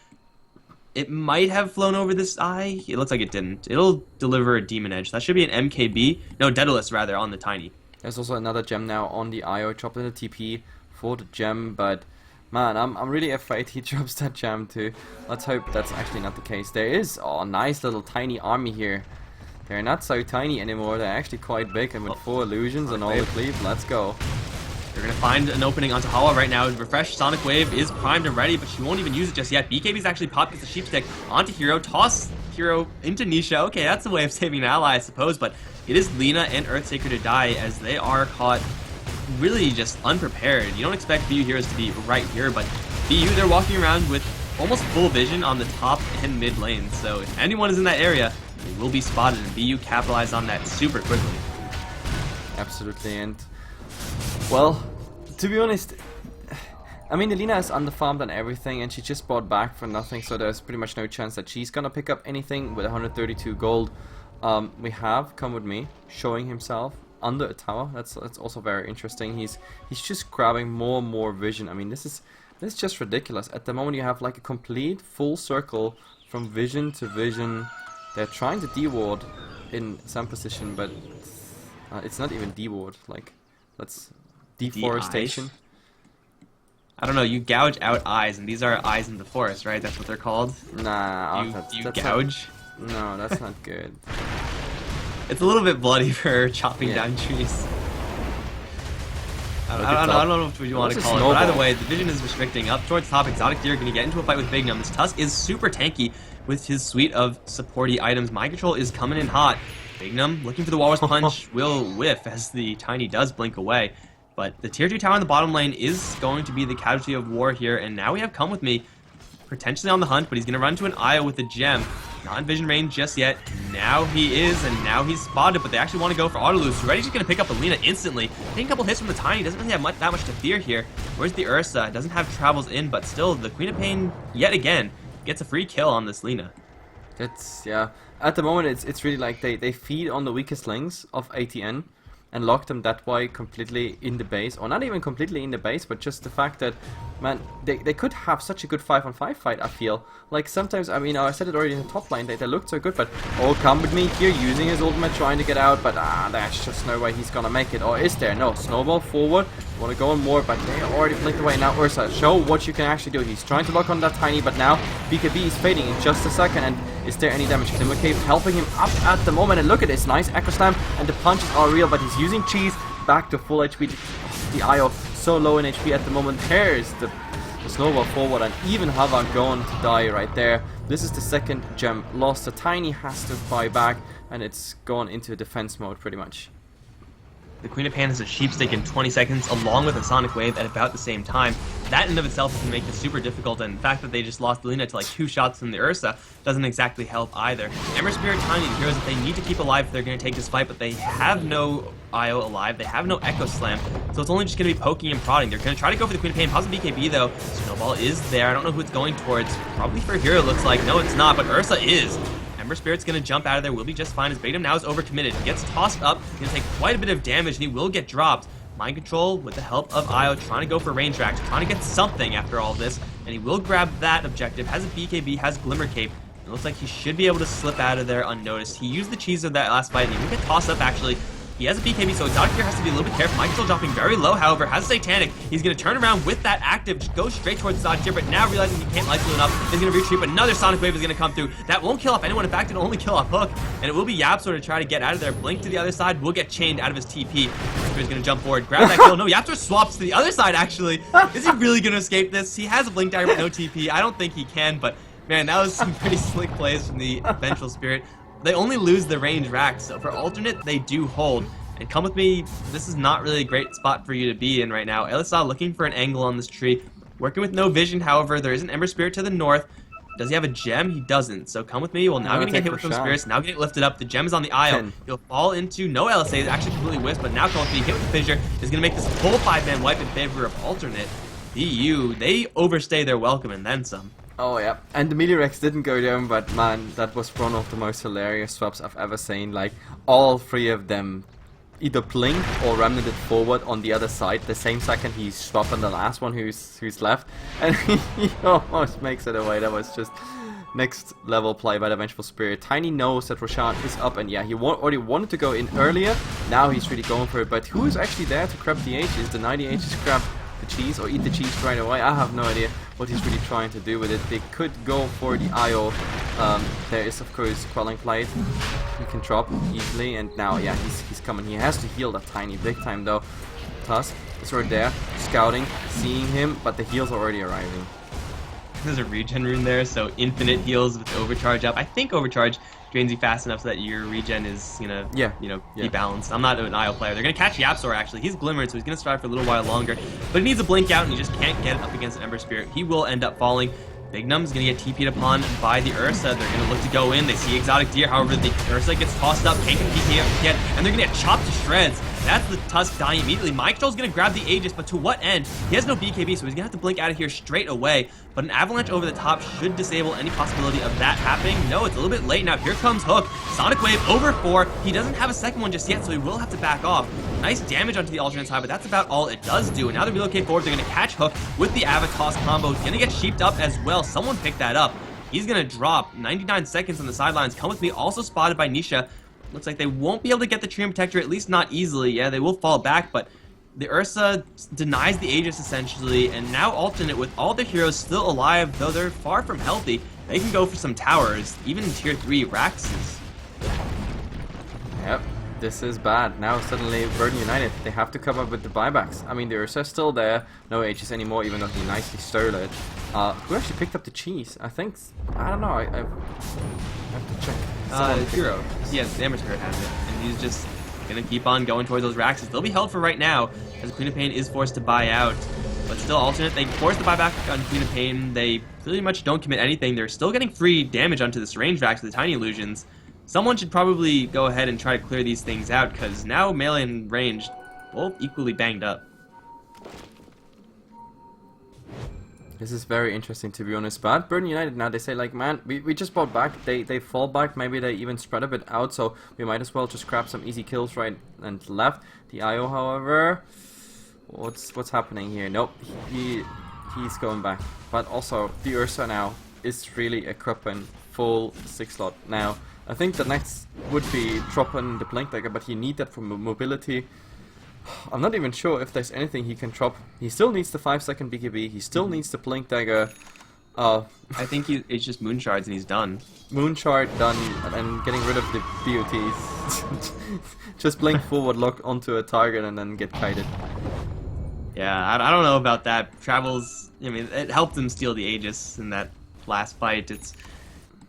[SPEAKER 2] It might have flown over this eye. It looks like it didn't. It'll deliver a Demon Edge. That should be an MKB. No, Daedalus, rather, on the Tiny.
[SPEAKER 1] There's also another gem now on the IO. Dropped in the TP for the gem, but man, I'm really afraid he drops that gem too. Let's hope that's actually not the case. There is a nice little tiny army here. They're not so tiny anymore. They're actually quite big, and with 4 illusions and all the cleave, let's go.
[SPEAKER 2] They're going to find an opening onto Hala right now. Refresh Sonic Wave is primed and ready, but she won't even use it just yet. BKB's actually popped as a sheep stick onto Hero. Toss Hero into Nisha. Okay, that's a way of saving an ally, I suppose, but it is Lina and Earthshaker to die as they are caught really just unprepared. You don't expect BU heroes to be right here, but BU, they're walking around with almost full vision on the top and mid lanes. So if anyone is in that area, they will be spotted, and BU capitalized on that super quickly.
[SPEAKER 1] Absolutely, and well, to be honest, I mean, Alina is underfarmed on everything, and she just bought back for nothing, so there's pretty much no chance that she's gonna pick up anything with 132 gold. We have Come With Me showing himself under a tower. That's also very interesting. He's just grabbing more and more vision. I mean, this is just ridiculous. At the moment, you have like a complete full circle from vision to vision. They're trying to deward in some position, but it's not even deward. Like, that's deforestation.
[SPEAKER 2] I don't know, you gouge out eyes, and these are eyes in the forest, right? That's what they're called?
[SPEAKER 1] Nah,
[SPEAKER 2] You
[SPEAKER 1] that's
[SPEAKER 2] gouge?
[SPEAKER 1] No, that's not good.
[SPEAKER 2] It's a little bit bloody for chopping down trees. I don't know what you want to call it, but either way, the vision is restricting. Up towards top, Exotic Deer going to get into a fight with Bignum. This Tusk is super tanky with his suite of supporty items. Mind Control is coming in hot. Bignum looking for the Walrus Punch will whiff as the Tiny does blink away. But the tier 2 tower in the bottom lane is going to be the casualty of war here, and now we have Come With Me potentially on the hunt, but he's going to run to an Io with a gem. Not in vision range just yet. Now he is, and now he's spotted, but they actually want to go for Autolus. Reddy's just going to pick up Alina instantly. Taking a couple hits from the Tiny, doesn't really have that much to fear here. Where's the Ursa? Doesn't have travels in, but still, the Queen of Pain, yet again, gets a free kill on this Lina.
[SPEAKER 1] Yeah. At the moment, it's really like they feed on the weakest links of ATN and lock them that way completely in the base, or not even completely in the base, but just the fact that, man, they could have such a good 5-on-5 fight. I feel like sometimes, I mean, I said it already in the top lane, they looked so good, but Come With Me here using his ultimate trying to get out, but there's just no way he's gonna make it. Or is there? No. Snowball forward, want to go on more, but they already blinked away. Now Ursa, show what you can actually do. He's trying to lock on that Tiny, but now BKB is fading in just a second, and is there any damage? Heflamoke helping him up at the moment, and look at this nice Echo Slam, and the punches are real, but he's using cheese back to full HP. The IO so low in HP at the moment. There's the snowball forward, and even Hava going to die right there. This is the second gem lost. The Tiny has to buy back, and it's gone into defense mode pretty much.
[SPEAKER 2] The Queen of Pain has a sheep stick in 20 seconds along with a Sonic Wave at about the same time. That in and of itself is going to make this super difficult, and the fact that they just lost Lina to like 2 shots from the Ursa doesn't exactly help either. Ember Spirit, Tiny, the heroes that they need to keep alive if they're going to take this fight, but they have no IO alive, they have no Echo Slam, so it's only just going to be poking and prodding. They're going to try to go for the Queen of Pain, positive BKB though. Snowball is there, I don't know who it's going towards, probably for Hero looks like, no it's not, but Ursa is. Ember Spirit's going to jump out of there, will be just fine as Bignum now is overcommitted. He gets tossed up, going to take quite a bit of damage, and he will get dropped. Mind Control with the help of Io trying to go for range racks, trying to get something after all this, and he will grab that objective, has a BKB, has Glimmer Cape. It looks like he should be able to slip out of there unnoticed. He used the cheese of that last fight, and he will get tossed up actually. He has a BKB, so Exotic Deer has to be a little bit careful. Mind Control dropping very low, however, has Satanic. He's going to turn around with that active, just go straight towards Exotic Deer, but now realizing he can't light enough, he's going to retreat, but another Sonic Wave is going to come through. That won't kill off anyone, in fact, it'll only kill off Hook, and it will be Yapsor to try to get out of there. Blink to the other side, will get chained out of his TP. He's going to jump forward, grab that kill. No, Yapsor swaps to the other side, actually. Is he really going to escape this? He has a Blink Dagger, but no TP. I don't think he can, but man, that was some pretty slick plays from the Vengeful Spirit. They only lose the range racks, so for alternate, they do hold. And Come With Me, this is not really a great spot for you to be in right now. Elisa looking for an angle on this tree. Working with no vision, however, there is an Ember Spirit to the north. Does he have a gem? He doesn't. So Come With Me will now going to get hit with some spirits. Now get lifted up. The gem is on the Isle. He'll fall into no LSA. It's actually completely whiffed, but now Come With Me hit with the fissure is going to make this full 5-man wipe in favor of alternate. EU, they overstay their welcome and then some.
[SPEAKER 1] Oh yeah, and the Mikelorus didn't go down, but man, that was one of the most hilarious swaps I've ever seen. Like, all 3 of them either blink or remnanted forward on the other side the same second he's swapping the last one who's left, and he almost makes it away. That was just next level play by the Vengeful Spirit. Tiny knows that Roshan is up, and yeah, he already wanted to go in earlier. Now he's really going for it, but who is actually there to grab the H? Is the 90H just grab the cheese or eat the cheese right away? I have no idea what he's really trying to do with it. They could go for the IO. There is of course Quelling Plate. He can drop easily, and now yeah, he's coming. He has to heal that Tiny big time though. Tusk is right there, scouting, seeing him, but the heals are already arriving.
[SPEAKER 2] There's a regen rune there, so infinite heals with overcharge up. I think overcharge drains you fast enough so that your regen is gonna, be balanced. I'm not an IO player. They're gonna catch Yapsor actually. He's glimmered, so he's gonna survive for a little while longer. But he needs a blink out, and he just can't get it up against an Ember Spirit. He will end up falling. Bignum's gonna get TP'd upon by the Ursa. They're gonna look to go in. They see Exotic Deer, however, the Ursa gets tossed up, can't get TP yet, and they're gonna get chopped to shreds. That's the Tusk dying immediately. Mikelorus gonna grab the Aegis, but to what end? He has no BKB, so he's gonna have to blink out of here straight away. But an avalanche over the top should disable any possibility of that happening. No, it's a little bit late now. Here comes Hook. Sonic Wave over 4. He doesn't have a second one just yet, so he will have to back off. Nice damage onto the alternate side, but that's about all it does do. And now they relocate forward. They're gonna catch Hook with the Avatos combo. He's gonna get sheeped up as well. Someone picked that up. He's gonna drop. 99 seconds on the sidelines. Come with me. Also spotted by Nisha. Looks like they won't be able to get the Treant Protector, at least not easily. Yeah, they will fall back, but the Ursa denies the Aegis essentially, and now alternate with all the heroes still alive, though they're far from healthy. They can go for some towers, even in tier 3 Raxes.
[SPEAKER 1] Yep, this is bad. Now suddenly Burden United, they have to come up with the buybacks. I mean, the Ursa's still there, no Aegis anymore, even though he nicely stole it. Who actually picked up the cheese? I think, I don't know, I have to check.
[SPEAKER 2] Hero. Yes, the Amateur has it, and he's just gonna keep on going towards those Raxes. They'll be held for right now, as Queen of Pain is forced to buy out. But still alternate, they force the buyback on Queen of Pain. They pretty much don't commit anything. They're still getting free damage onto this range Rax with the Tiny Illusions. Someone should probably go ahead and try to clear these things out, because now melee and ranged, both equally banged up.
[SPEAKER 1] This is very interesting, to be honest. But Burden United now, they say like, man, we just bought back. They fall back. Maybe they even spread a bit out. So we might as well just grab some easy kills right and left. The IO, however, what's happening here? Nope, he's going back. But also the Ursa now is really equipping full 6-slot. Now I think the next would be dropping the Blink Dagger, but you need that for mobility. I'm not even sure if there's anything he can drop. He still needs the 5-second BKB. He still needs the Blink Dagger.
[SPEAKER 2] I think it's just Moon Shards and he's done.
[SPEAKER 1] Moon Shard done, and getting rid of the BOTs. Just blink forward, lock onto a target, and then get kited.
[SPEAKER 2] Yeah, I don't know about that. Travels, I mean, it helped him steal the Aegis in that last fight.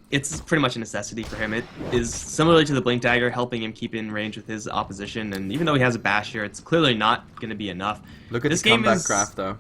[SPEAKER 2] It's pretty much a necessity for him. It is similarly to the Blink Dagger, helping him keep in range with his opposition, and even though he has a bash here, it's clearly not going to be enough.
[SPEAKER 1] Look at this comeback graph, though.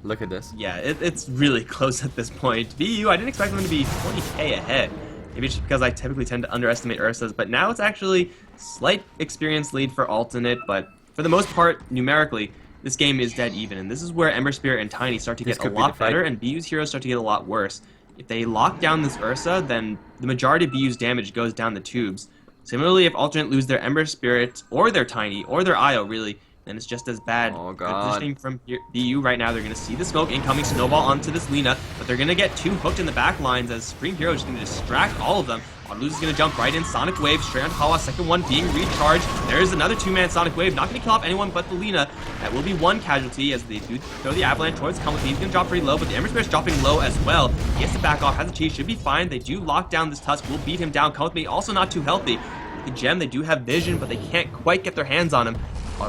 [SPEAKER 1] Look at this.
[SPEAKER 2] Yeah, it's really close at this point. BU, I didn't expect them to be 20k ahead. Maybe just because I typically tend to underestimate Ursas, but now it's actually slight experience lead for alternate, but for the most part, numerically, this game is dead even, and this is where Ember Spirit and Tiny start to get a lot better, and BU's heroes start to get a lot worse. If they lock down this Ursa, then the majority of BU's damage goes down the tubes. Similarly, if alternate lose their Ember Spirit, or their Tiny, or their IO, really, then it's just as bad.
[SPEAKER 1] Oh, God.
[SPEAKER 2] Positioning from BU right now, they're going to see the smoke incoming, snowball onto this Lina, but they're going to get 2 hooked in the back lines as Supreme Hero is going to distract all of them. Luz is going to jump right in, Sonic Wave, straight onto Hawa, second one being recharged. There's another 2-man Sonic Wave, not going to kill off anyone but the Lina. That will be 1 casualty as they do throw the Avalanche towards Come With Me. He's going to drop pretty low, but the Ember Spirit's dropping low as well. He has to back off, has a cheese, should be fine. They do lock down this Tusk, will beat him down. Come With Me, also not too healthy. With the gem, they do have vision, but they can't quite get their hands on him.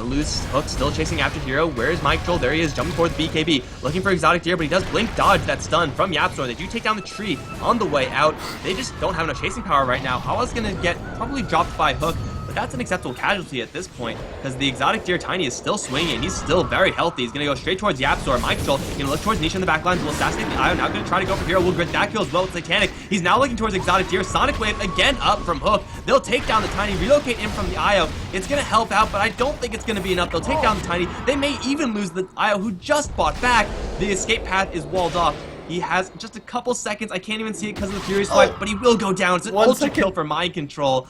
[SPEAKER 2] Loose Hook still chasing after Hero. Where is Mike Troll? There he is, jumping towards BKB. Looking for Exotic Deer, but he does blink dodge that stun from Yapstor. They do take down the tree on the way out. They just don't have enough chasing power right now. Hawa's going to get probably dropped by Hook, but that's an acceptable casualty at this point because the Exotic Deer Tiny is still swinging. He's still very healthy. He's going to go straight towards Yapstor. Mike Troll going to look towards Nisha in the backlines. Will assassinate the Io. Now going to try to go for Hero. Will grit that kill as well with Satanic. He's now looking towards Exotic Deer. Sonic Wave again up from Hook. They'll take down the Tiny, relocate in from the Io. It's going to help out, but I don't think it's going to be enough. They'll take down the Tiny. They may even lose the Io who just bought back. The escape path is walled off. He has just a couple seconds. I can't even see it because of the Furious Swipe, but he will go down. It's an ultra kill for Mind Control.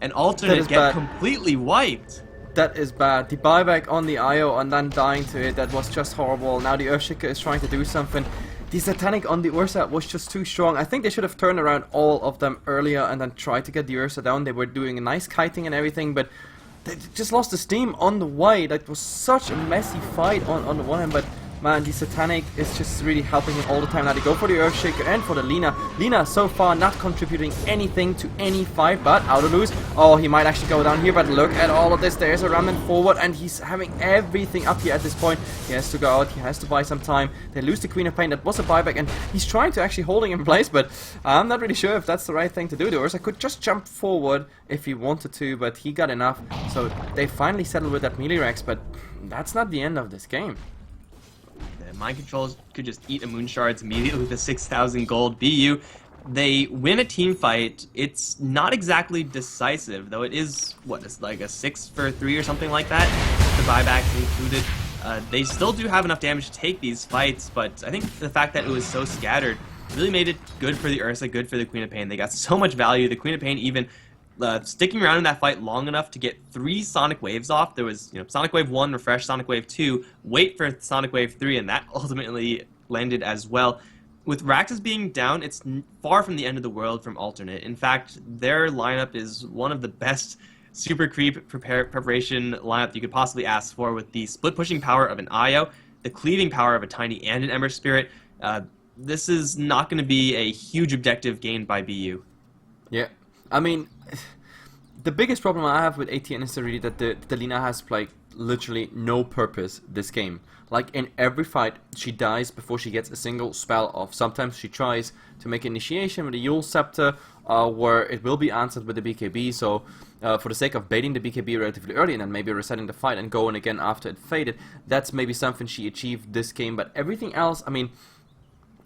[SPEAKER 2] And alternate get completely wiped.
[SPEAKER 1] That is bad. The buyback on the IO and then dying to it, that was just horrible. Now the Earthshaker is trying to do something. The Satanic on the Ursa was just too strong. I think they should have turned around all of them earlier and then tried to get the Ursa down. They were doing a nice kiting and everything, but they just lost the steam on the way. That was such a messy fight on the one hand, but man, the Satanic is just really helping him all the time. Now they go for the Earthshaker and for the Lina. Lina so far not contributing anything to any fight, but out of lose. Oh, he might actually go down here, but look at all of this. There's a remnant forward, and he's having everything up here at this point. He has to go out. He has to buy some time. They lose the Queen of Pain. That was a buyback, and he's trying to actually holding him in place, but I'm not really sure if that's the right thing to do. The Ursa could just jump forward if he wanted to, but he got enough. So they finally settled with that melee Rex, but that's not the end of this game.
[SPEAKER 2] Mind Controls could just eat a Moon Shards immediately with the 6,000 gold. BU They win a team fight. It's not exactly decisive, though it is, what, it's like a 6-for-3 or something like that, the buybacks included. They still do have enough damage to take these fights, but I think the fact that it was so scattered really made it good for the Ursa, good for the Queen of Pain. They got so much value. The Queen of Pain even sticking around in that fight long enough to get 3 Sonic Waves off. There was, Sonic Wave 1, refresh Sonic Wave 2, wait for Sonic Wave 3, and that ultimately landed as well. With Raxus being down, it's far from the end of the world from alternate. In fact, their lineup is one of the best super creep preparation lineup you could possibly ask for, with the split pushing power of an Io, the cleaving power of a Tiny and an Ember Spirit. This is not going to be a huge objective gained by BU.
[SPEAKER 1] Yeah, I mean, the biggest problem I have with ATN is really that the Lina has like literally no purpose this game. Like in every fight, she dies before she gets a single spell off. Sometimes she tries to make initiation with a Yule Scepter, where it will be answered with the BKB. So for the sake of baiting the BKB relatively early and then maybe resetting the fight and going again after it faded, that's maybe something she achieved this game. But everything else, I mean,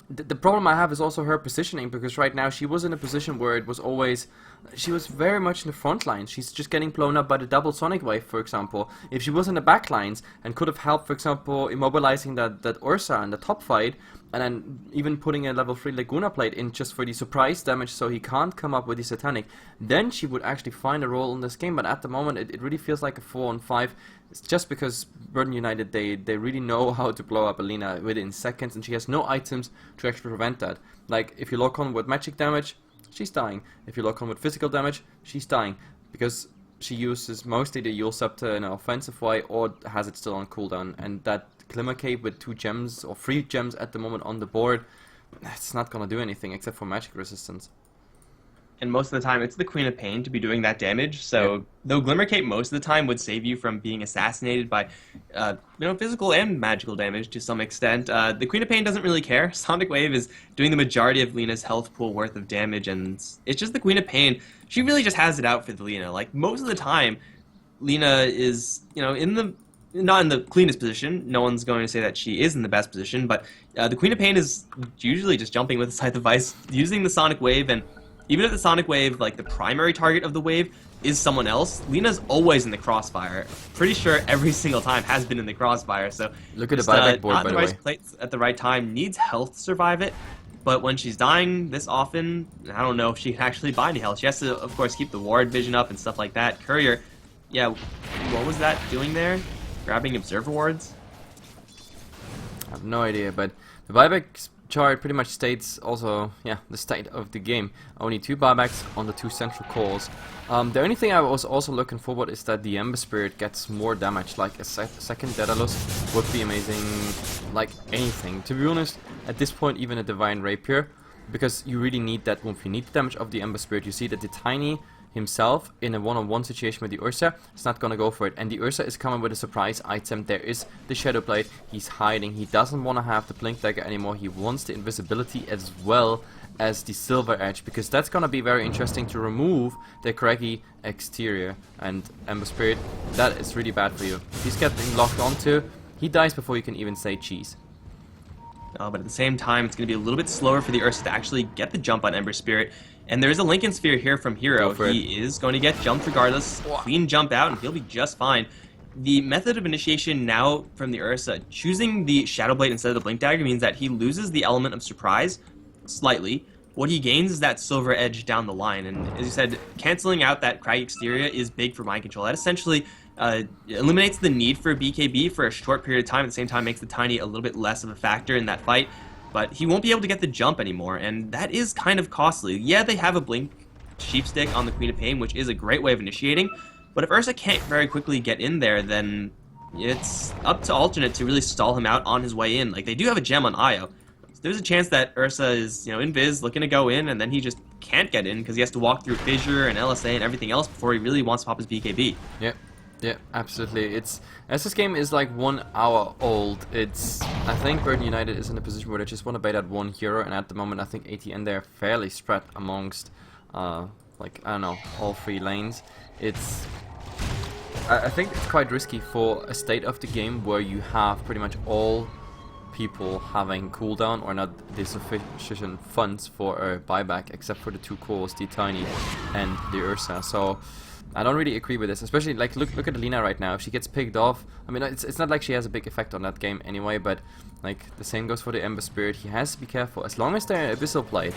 [SPEAKER 1] the problem I have is also her positioning, because right now she was in a position where it was always, she was very much in the front line. She's just getting blown up by the double Sonic Wave, for example. If she was in the back lines and could have helped, for example, immobilizing that Ursa in the top fight, and then even putting a level 3 Laguna Plate in just for the surprise damage so he can't come up with the Satanic, then she would actually find a role in this game. But at the moment it really feels like a 4-on-5. It's just because Burden United, they really know how to blow up Alina within seconds, and she has no items to actually prevent that. Like, if you lock on with magic damage, she's dying. If you lock on with physical damage, she's dying. Because she uses mostly the Yule Scepter in an offensive way, or has it still on cooldown. And that Glimmer Cape with 2 gems, or 3 gems at the moment on the board, it's not gonna do anything except for magic resistance.
[SPEAKER 2] And most of the time, it's the Queen of Pain to be doing that damage. So, though Glimmer Cape most of the time would save you from being assassinated by, physical and magical damage to some extent, the Queen of Pain doesn't really care. Sonic Wave is doing the majority of Lina's health pool worth of damage, and it's just the Queen of Pain. She really just has it out for the Lina. Like, most of the time, Lina is, not in the cleanest position. No one's going to say that she is in the best position, but the Queen of Pain is usually just jumping with the Scythe of Ice, using the Sonic Wave, and even if the Sonic Wave, like the primary target of the wave, is someone else, Lina's always in the crossfire. Pretty sure every single time has been in the crossfire. So
[SPEAKER 1] look at the buyback board,
[SPEAKER 2] not
[SPEAKER 1] by
[SPEAKER 2] in
[SPEAKER 1] the
[SPEAKER 2] the
[SPEAKER 1] way.
[SPEAKER 2] right place at the right time, needs health to survive it. But when she's dying this often, I don't know if she can actually buy any health. She has to, of course, keep the ward vision up and stuff like that. Courier, yeah, what was that doing there? Grabbing observer wards?
[SPEAKER 1] I have no idea, but the buyback chart pretty much states also, the state of the game. Only 2 buybacks on the 2 central cores. The only thing I was also looking forward is that the Ember Spirit gets more damage, like a second Daedalus would be amazing, like anything. To be honest, at this point even a Divine Rapier, because you really need that oomph. You need the damage of the Ember Spirit. You see that the Tiny himself in a one-on-one situation with the Ursa is not gonna go for it, and the Ursa is coming with a surprise item. There is the Shadow Blade. He's hiding. He doesn't want to have the Blink Dagger anymore. He wants the invisibility as well as the Silver Edge, because that's gonna be very interesting to remove the craggy exterior. And Ember Spirit, that is really bad for you. He's getting locked onto. He dies before you can even say cheese.
[SPEAKER 2] But at the same time, it's going to be a little bit slower for the Ursa to actually get the jump on Ember Spirit. And there's a Lincoln Sphere here from Hero. He is going to get jumped regardless. Clean jump out, and he'll be just fine. The method of initiation now from the Ursa, choosing the Shadow Blade instead of the Blink Dagger, means that he loses the element of surprise slightly. What he gains is that Silver Edge down the line. And as you said, canceling out that crag exterior is big for mind control. That essentially eliminates the need for a BKB for a short period of time. At the same time, makes the Tiny a little bit less of a factor in that fight. But he won't be able to get the jump anymore, and that is kind of costly. Yeah, they have a Blink Sheepstick on the Queen of Pain, which is a great way of initiating, but if Ursa can't very quickly get in there, then it's up to Alternate to really stall him out on his way in. Like, they do have a gem on Io, so there's a chance that Ursa is, invis, looking to go in, and then he just can't get in because he has to walk through Fissure and LSA and everything else before he really wants to pop his BKB.
[SPEAKER 1] Yep. Yeah, absolutely. As this game is like 1 hour old, I think Burden United is in a position where they just want to bait at one hero, and at the moment I think ATN they're fairly spread amongst, all 3 lanes. I think it's quite risky for a state of the game where you have pretty much all people having cooldown or not the sufficient funds for a buyback, except for the two cores, the Tiny and the Ursa. So I don't really agree with this, especially like look at Alina right now. If she gets picked off, I mean it's not like she has a big effect on that game anyway, but like the same goes for the Ember Spirit. He has to be careful. As long as they're Abyssal Blade,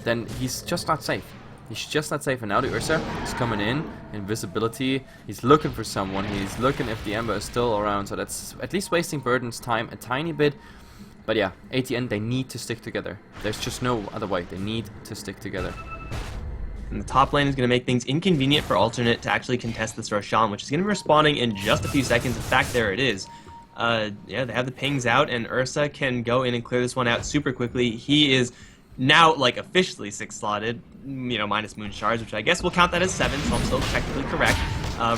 [SPEAKER 1] then he's just not safe. He's just not safe. And now the Ursa is coming in, invisibility. He's looking for someone. He's looking if the Ember is still around. So that's at least wasting Burden's time a tiny bit. But yeah, ATN, they need to stick together. There's just no other way. They need to stick together.
[SPEAKER 2] And the top lane is going to make things inconvenient for Alternate to actually contest this Roshan, which is going to be respawning in just a few seconds. In fact, there it is. Yeah, they have the pings out, and Ursa can go in and clear this one out super quickly. He is now, like, officially 6-slotted, you know, minus Moon Shards, which I guess we'll count that as 7, so I'm still technically correct.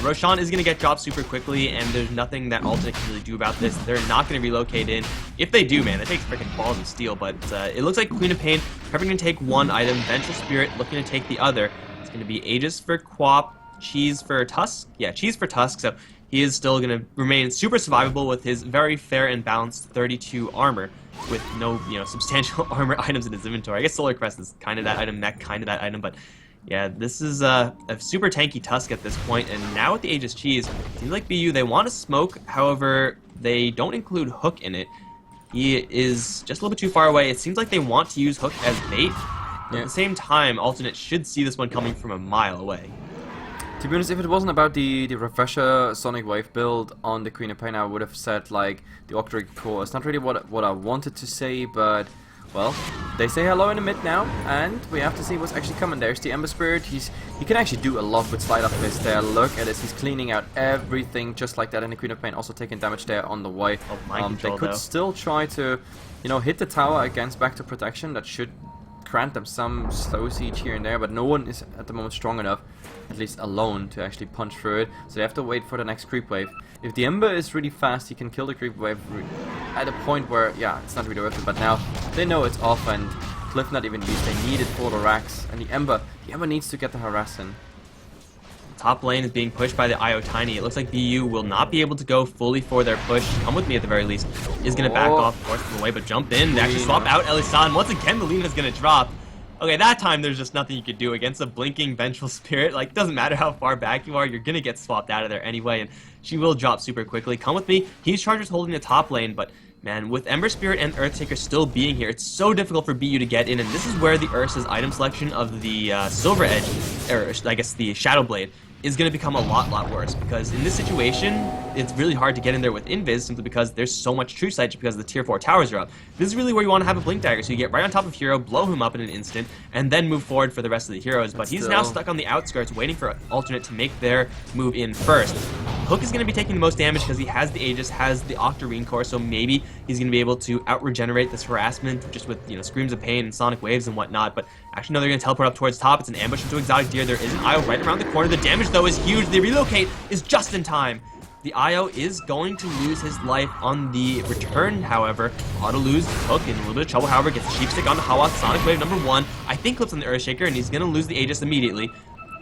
[SPEAKER 2] Roshan is going to get dropped super quickly, and there's nothing that Alternate can really do about this. They're not going to relocate in. If they do, man, that takes freaking balls of steel, but it looks like Queen of Pain probably going to take one item, Vengeful Spirit looking to take the other. It's going to be Aegis for Quap, Cheese for Tusk. Yeah, Cheese for Tusk, so he is still going to remain super survivable with his very fair and balanced 32 armor, with no, you know, substantial armor items in his inventory. I guess Solar Crest is kind of that item, Mech kind of that item, but yeah, this is a super tanky Tusk at this point, and now with the Aegis Cheese, it seems like BU, they want to smoke, however, they don't include Hook in it. He is just a little bit too far away. It seems like they want to use Hook as bait, but at the same time, Alternate should see this one coming from a mile away.
[SPEAKER 1] To be honest, if it wasn't about the Refresher Sonic Wave build on the Queen of Pain, I would have said like the Octoric Core. It's not really what I wanted to say, but well, they say hello in the mid now, and we have to see what's actually coming. There's the Ember Spirit. He can actually do a lot with Slide of Fist there. Look at this. He's cleaning out everything just like that, and the Queen of Pain also taking damage there on the way.
[SPEAKER 2] Oh, mind control,
[SPEAKER 1] they could still try to, you know, hit the tower against Back to Protection. That should grant them some slow siege here and there, but no one is at the moment strong enough, at least alone, to actually punch through it. So they have to wait for the next creep wave. If the Ember is really fast, he can kill the creep wave at a point where, yeah, it's not really worth it. But now they know it's off, and Cliff not even used. They need it for the racks, and the Ember needs to get the harass in.
[SPEAKER 2] Top lane is being pushed by the IO Tiny. It looks like BU will not be able to go fully for their push. Come with me at the very least. Is going to back off, of course, from the way, but jump in. They actually swap out Elisan. Once again, the Lina is going to drop. Okay, that time there's just nothing you could do against a blinking Vengeful Spirit. Like, it doesn't matter how far back you are, you're going to get swapped out of there anyway, and she will drop super quickly. Come with me. He's Charger's holding the top lane, but man, with Ember Spirit and Earthtaker still being here, it's so difficult for BU to get in, and this is where the Ursa's item selection of the Silver Edge, or I guess the Shadow Blade, is going to become a lot worse, because in this situation, it's really hard to get in there with Invis simply because there's so much True Sight because the tier 4 towers are up. This is really where you want to have a Blink Dagger, so you get right on top of Hero, blow him up in an instant, and then move forward for the rest of the heroes, but he's now stuck on the outskirts waiting for Alternate to make their move in first. Hook is going to be taking the most damage because he has the Aegis, has the Octarine Core, so maybe he's going to be able to out-regenerate this harassment just with, you know, Screams of Pain and Sonic Waves and whatnot, but actually no, they're going to teleport up towards top. It's an ambush into Exotic Deer. There is an IO right around the corner. The damage, though, is huge. The relocate is just in time. The IO is going to lose his life on the return, however. Auto lose Hook in a little bit of trouble, however, gets Sheep Stick onto Hawa. Sonic Wave number 1. I think clips on the Earthshaker, and he's going to lose the Aegis immediately.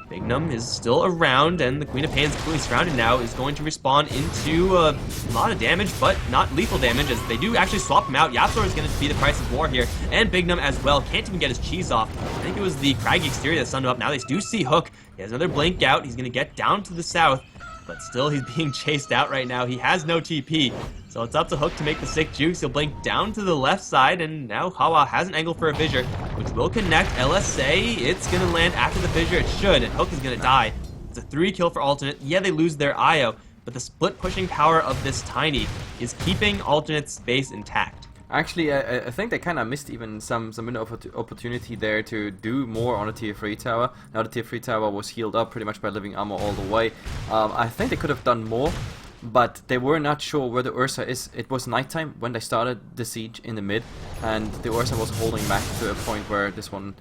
[SPEAKER 2] Bignum is still around, and the Queen of Pain is completely surrounded now, is going to respawn into a lot of damage, but not lethal damage, as they do actually swap him out. Yapzor is going to be the price of war here, and Bignum as well. Can't even get his cheese off. I think it was the Craggy exterior that stunned him up. Now they do see Hook. He has another blink out. He's going to get down to the south, but still he's being chased out right now. He has no TP, so it's up to Hook to make the sick jukes. He'll blink down to the left side, and now Hawa has an angle for a Fissure, which will connect. LSA, it's going to land after the Fissure. It should, and Hook is going to die. It's a 3-kill for Alternate. Yeah, they lose their IO, but the split pushing power of this Tiny is keeping Alternate's base intact.
[SPEAKER 1] Actually, I think they kind of missed even some window of opportunity there to do more on the tier 3 tower. Now the tier 3 tower was healed up pretty much by living armor all the way. I think they could have done more, but they were not sure where the Ursa is. It was nighttime when they started the siege in the mid, and the Ursa was holding back to a point where this one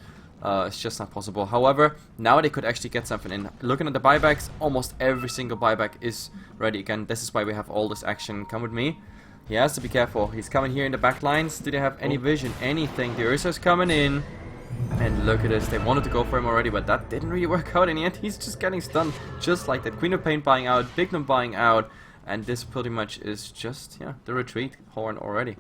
[SPEAKER 1] is just not possible. However, now they could actually get something in. Looking at the buybacks, almost every single buyback is ready again. This is why we have all this action. Come with me. He has to be careful. He's coming here in the back lines. Do they have any vision? Anything? The Ursa's coming in. And look at this. They wanted to go for him already, but that didn't really work out in the end. He's just getting stunned. Just like that. Queen of Pain buying out. Bignum buying out. And this pretty much is just, yeah, the retreat horn already.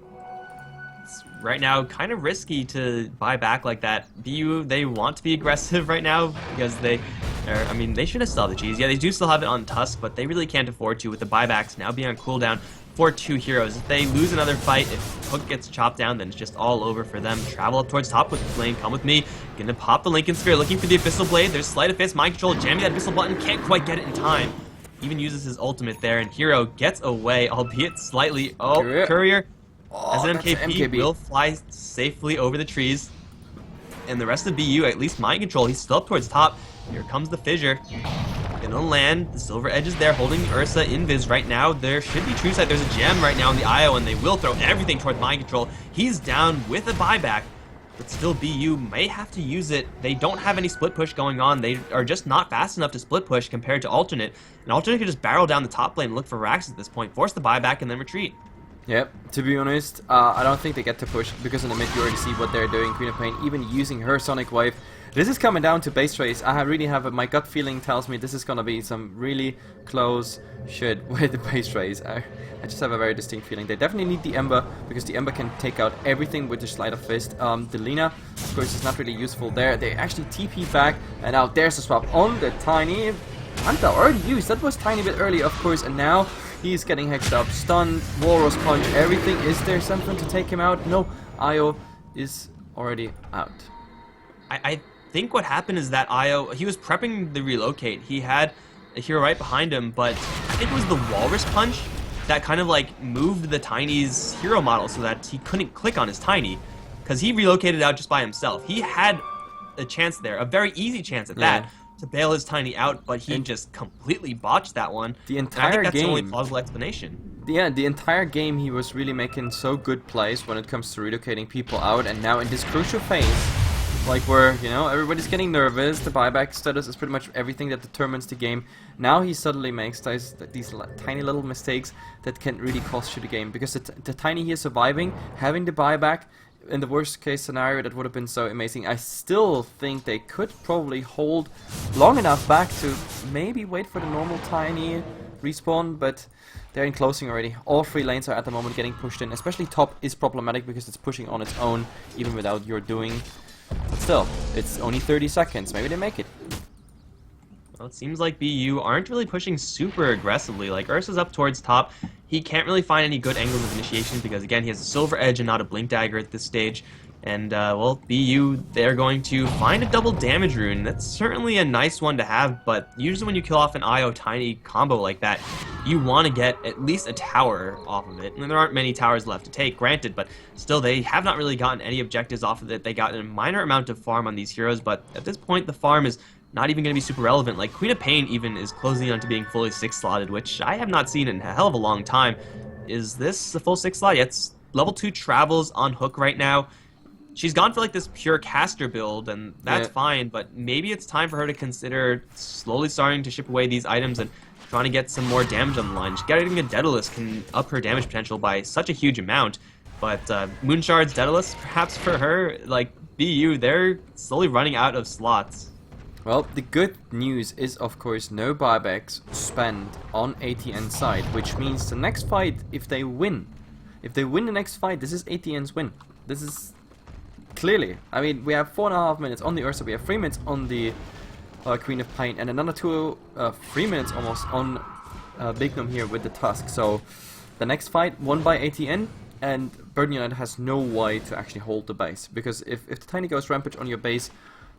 [SPEAKER 2] it's right now kind of risky to buy back like that. BU, they want to be aggressive right now because I mean, they should have still have the cheese. Yeah, they do still have it on Tusk, but they really can't afford to with the buybacks now being on cooldown for 2 heroes. If they lose another fight, if Hook gets chopped down, then it's just all over for them. Travel up towards top with the flame. Come with me. Gonna pop the Lincoln Sphere, looking for the Abyssal Blade. There's Sleight of Fist, Mind Control, jamming that Abyssal button. Can't quite get it in time. Even uses his ultimate there, and Hero gets away, albeit slightly. Oh, Courier as an MKB will fly safely over the trees. And the rest of BU, at least Mind Control, he's still up towards top. Here comes the Fissure. Gonna land. The Silver Edge is there, holding Ursa invis right now. There should be True Sight. There's a gem right now in the IO, and they will throw everything towards Mind Control. He's down with a buyback, but still BU may have to use it. They don't have any split push going on. They are just not fast enough to split push compared to Alternate. And Alternate could just barrel down the top lane and look for racks at this point, force the buyback, and then retreat.
[SPEAKER 1] Yep, to be honest, I don't think they get to push because in the mid you already see what they're doing. Queen of Pain even using her Sonic Wave. This is coming down to base race. I really have my gut feeling tells me this is gonna be some really close shit with the base race. I just have a very distinct feeling. They definitely need the Ember because the Ember can take out everything with the Sleight of Fist. The Lina, of course, is not really useful there. They actually TP back, and now there's a swap on the Tiny. Hunter already used. That was tiny bit early, of course, and now he's getting hexed up, stunned, Walrus Punch, everything. Is there something to take him out? No, Io is already out.
[SPEAKER 2] I think what happened is that Io, he was prepping the relocate. He had a hero right behind him, but I think it was the Walrus Punch that kind of like moved the Tiny's hero model so that he couldn't click on his Tiny, because he relocated out just by himself. He had a chance there, a very easy chance at that, to bail his Tiny out, but he just completely botched that one.
[SPEAKER 1] The entire
[SPEAKER 2] I think that's
[SPEAKER 1] game,
[SPEAKER 2] the only plausible explanation.
[SPEAKER 1] Yeah, the entire game he was really making so good plays when it comes to relocating people out, and now in this crucial phase, like where, you know, everybody's getting nervous, the buyback status is pretty much everything that determines the game. Now he suddenly makes these tiny little mistakes that can really cost you the game, because the Tiny here surviving, having the buyback, in the worst case scenario, that would have been so amazing. I still think they could probably hold long enough back to maybe wait for the normal Tiny respawn, but they're in closing already. All 3 lanes are at the moment getting pushed in, especially top is problematic because it's pushing on its own, even without your doing. But still, it's only 30 seconds. Maybe they make it.
[SPEAKER 2] Well, it seems like BU aren't really pushing super aggressively. Like, Ursa's up towards top. He can't really find any good angles of initiation because, again, he has a Silver Edge and not a Blink Dagger at this stage. And, well, BU, they're going to find a double damage rune. That's certainly a nice one to have, but usually when you kill off an IO Tiny combo like that, you want to get at least a tower off of it. And there aren't many towers left to take, granted, but still, they have not really gotten any objectives off of it. They got a minor amount of farm on these heroes, but at this point, the farm is not even going to be super relevant. Like, Queen of Pain even is closing on to being fully 6-slotted, which I have not seen in a hell of a long time. Is this a full 6-slot? Yeah, it's level 2 travels on Hook right now. She's gone for like this pure caster build, and that's fine, but maybe it's time for her to consider slowly starting to ship away these items and trying to get some more damage on the line. Getting a Daedalus can up her damage potential by such a huge amount, but Moonshard's Daedalus, perhaps for her, like BU, they're slowly running out of slots.
[SPEAKER 1] Well, the good news is, of course, no buybacks spent on ATN side, which means the next fight, if they win the next fight, this is ATN's win. This is clearly, I mean, we have 4.5 minutes on the Ursa, we have 3 minutes on the Queen of Pain, and another 3 minutes almost on Big Gnome here with the Tusk. So the next fight won by ATN, and Burden United has no way to actually hold the base, because if the Tiny goes rampage on your base,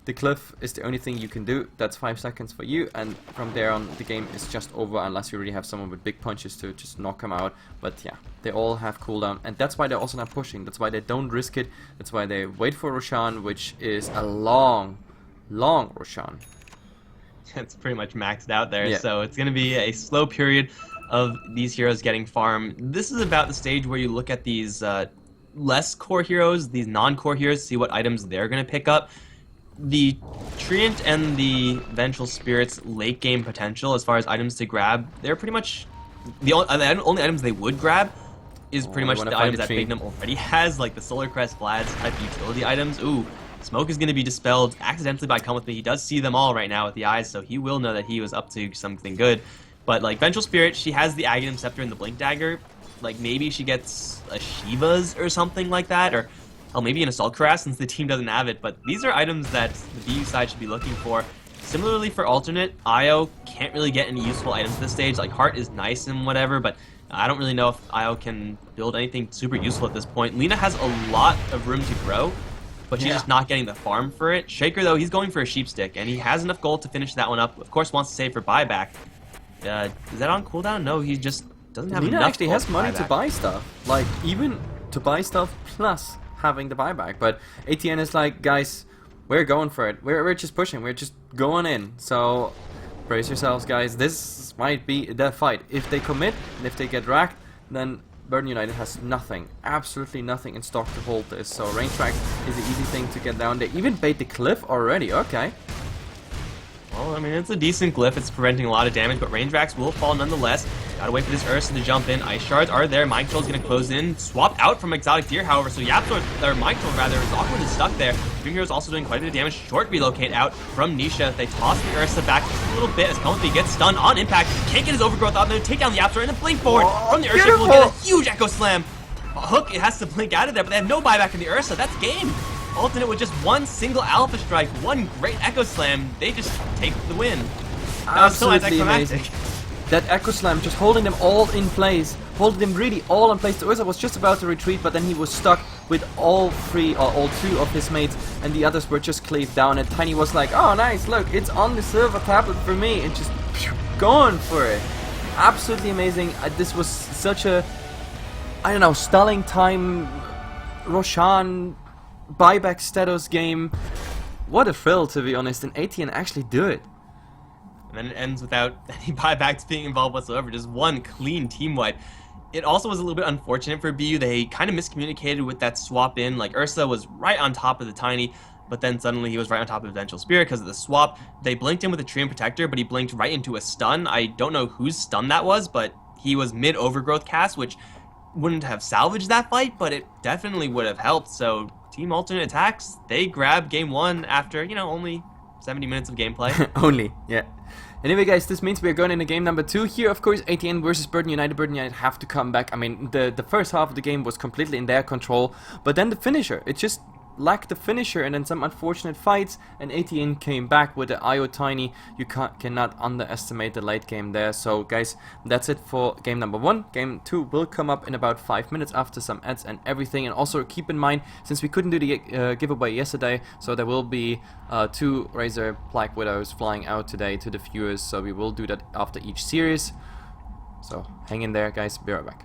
[SPEAKER 1] the cliff is the only thing you can do. That's 5 seconds for you, and from there on the game is just over unless you really have someone with big punches to just knock him out. But yeah, they all have cooldown, and that's why they're also not pushing. That's why they don't risk it. That's why they wait for Roshan, which is a long Roshan.
[SPEAKER 2] It's pretty much maxed out there, so it's going to be a slow period of these heroes getting farm. This is about the stage where you look at these less core heroes, these non-core heroes, see what items they're going to pick up. The Treant and the Vengeful Spirit's late game potential as far as items to grab, they're pretty much the only items they would grab is pretty much the items that Big Gnome already has, like the Solar Crest, Vlad's type utility items. Ooh, Smoke is going to be dispelled accidentally by Come With Me. He does see them all right now with the eyes, so he will know that he was up to something good. But like Vengeful Spirit, she has the Aghanim Scepter and the Blink Dagger. Like maybe she gets a Shiva's or something like that, or maybe an Assault Cuirass since the team doesn't have it. But these are items that the BU side should be looking for. Similarly for alternate, Io can't really get any useful items at this stage. Like Heart is nice and whatever, but I don't really know if Io can build anything super useful at this point. Lina has a lot of room to grow, but she's just not getting the farm for it. Shaker, though, he's going for a sheep stick, and he has enough gold to finish that one up. Of course, wants to save for buyback. Is that on cooldown? No, he just doesn't have
[SPEAKER 1] Lina
[SPEAKER 2] enough
[SPEAKER 1] actually
[SPEAKER 2] gold
[SPEAKER 1] has money to buy stuff. Like, even to buy stuff plus having the buyback. But ATN is like, guys, we're going for it. We're just pushing. We're just going in. So, brace yourselves, guys. This might be the fight. If they commit, and if they get racked, then Burn United has nothing, absolutely nothing in stock to hold this. So range tracks is an easy thing to get down. They even bait the cliff already. Okay.
[SPEAKER 2] Well, I mean, it's a decent glyph. It's preventing a lot of damage, but range racks will fall nonetheless. Gotta wait for this Ursa to jump in. Ice shards are there. Mind Control's gonna close in. Swapped out from Exotic Deer, however, so Yapzor, or Mind Control rather, is awkwardly stuck there. Dream Hero's also doing quite a bit of damage. Short relocate out from Nisha. They toss the Ursa back just a little bit as Pelmethy gets stunned on impact. Can't get his overgrowth up. They take down the Yapzor and a blink forward from the Ursa. Will get a huge Echo Slam. Hook, it has to blink out of there, but they have no buyback in the Ursa. That's game. Alternate with just one single Alpha Strike, one great Echo Slam, they just take the win. That was so anticlimactic.
[SPEAKER 1] That Echo Slam just holding them all in place, holding them really all in place. The Ursa was just about to retreat, but then he was stuck with all three or all two of his mates, and the others were just cleaved down. And Tiny was like, "Oh, nice! Look, it's on the silver tablet for me," and just going for it. Absolutely amazing. This was such a, I don't know, stalling time, Roshan buyback status game. What a thrill, to be honest, and ATN actually do it.
[SPEAKER 2] And then it ends without any buybacks being involved whatsoever, just one clean team wipe. It also was a little bit unfortunate for BU. They kind of miscommunicated with that swap in. Like, Ursa was right on top of the Tiny, but then suddenly he was right on top of Eventual Spirit because of the swap. They blinked him with a Treant Protector, but he blinked right into a stun. I don't know whose stun that was, but he was mid-overgrowth cast, which wouldn't have salvaged that fight, but it definitely would have helped. So Team Alternate Attacks, they grabbed game one after, you know, only 70 minutes of gameplay.
[SPEAKER 1] Only, yeah. Anyway, guys, this means we're going into game number 2 here. Of course, ATN versus Burden United. Burden United have to come back. I mean, the first half of the game was completely in their control, but then the finisher, it just lacked the finisher, and then some unfortunate fights, and ATN came back with the IO Tiny. You cannot underestimate the late game there. So, guys, that's it for game number 1. Game 2 will come up in about 5 minutes after some ads and everything. And also keep in mind, since we couldn't do the giveaway yesterday, so there will be 2 Razor Black Widows flying out today to the viewers. So we will do that after each series. So hang in there, guys. Be right back.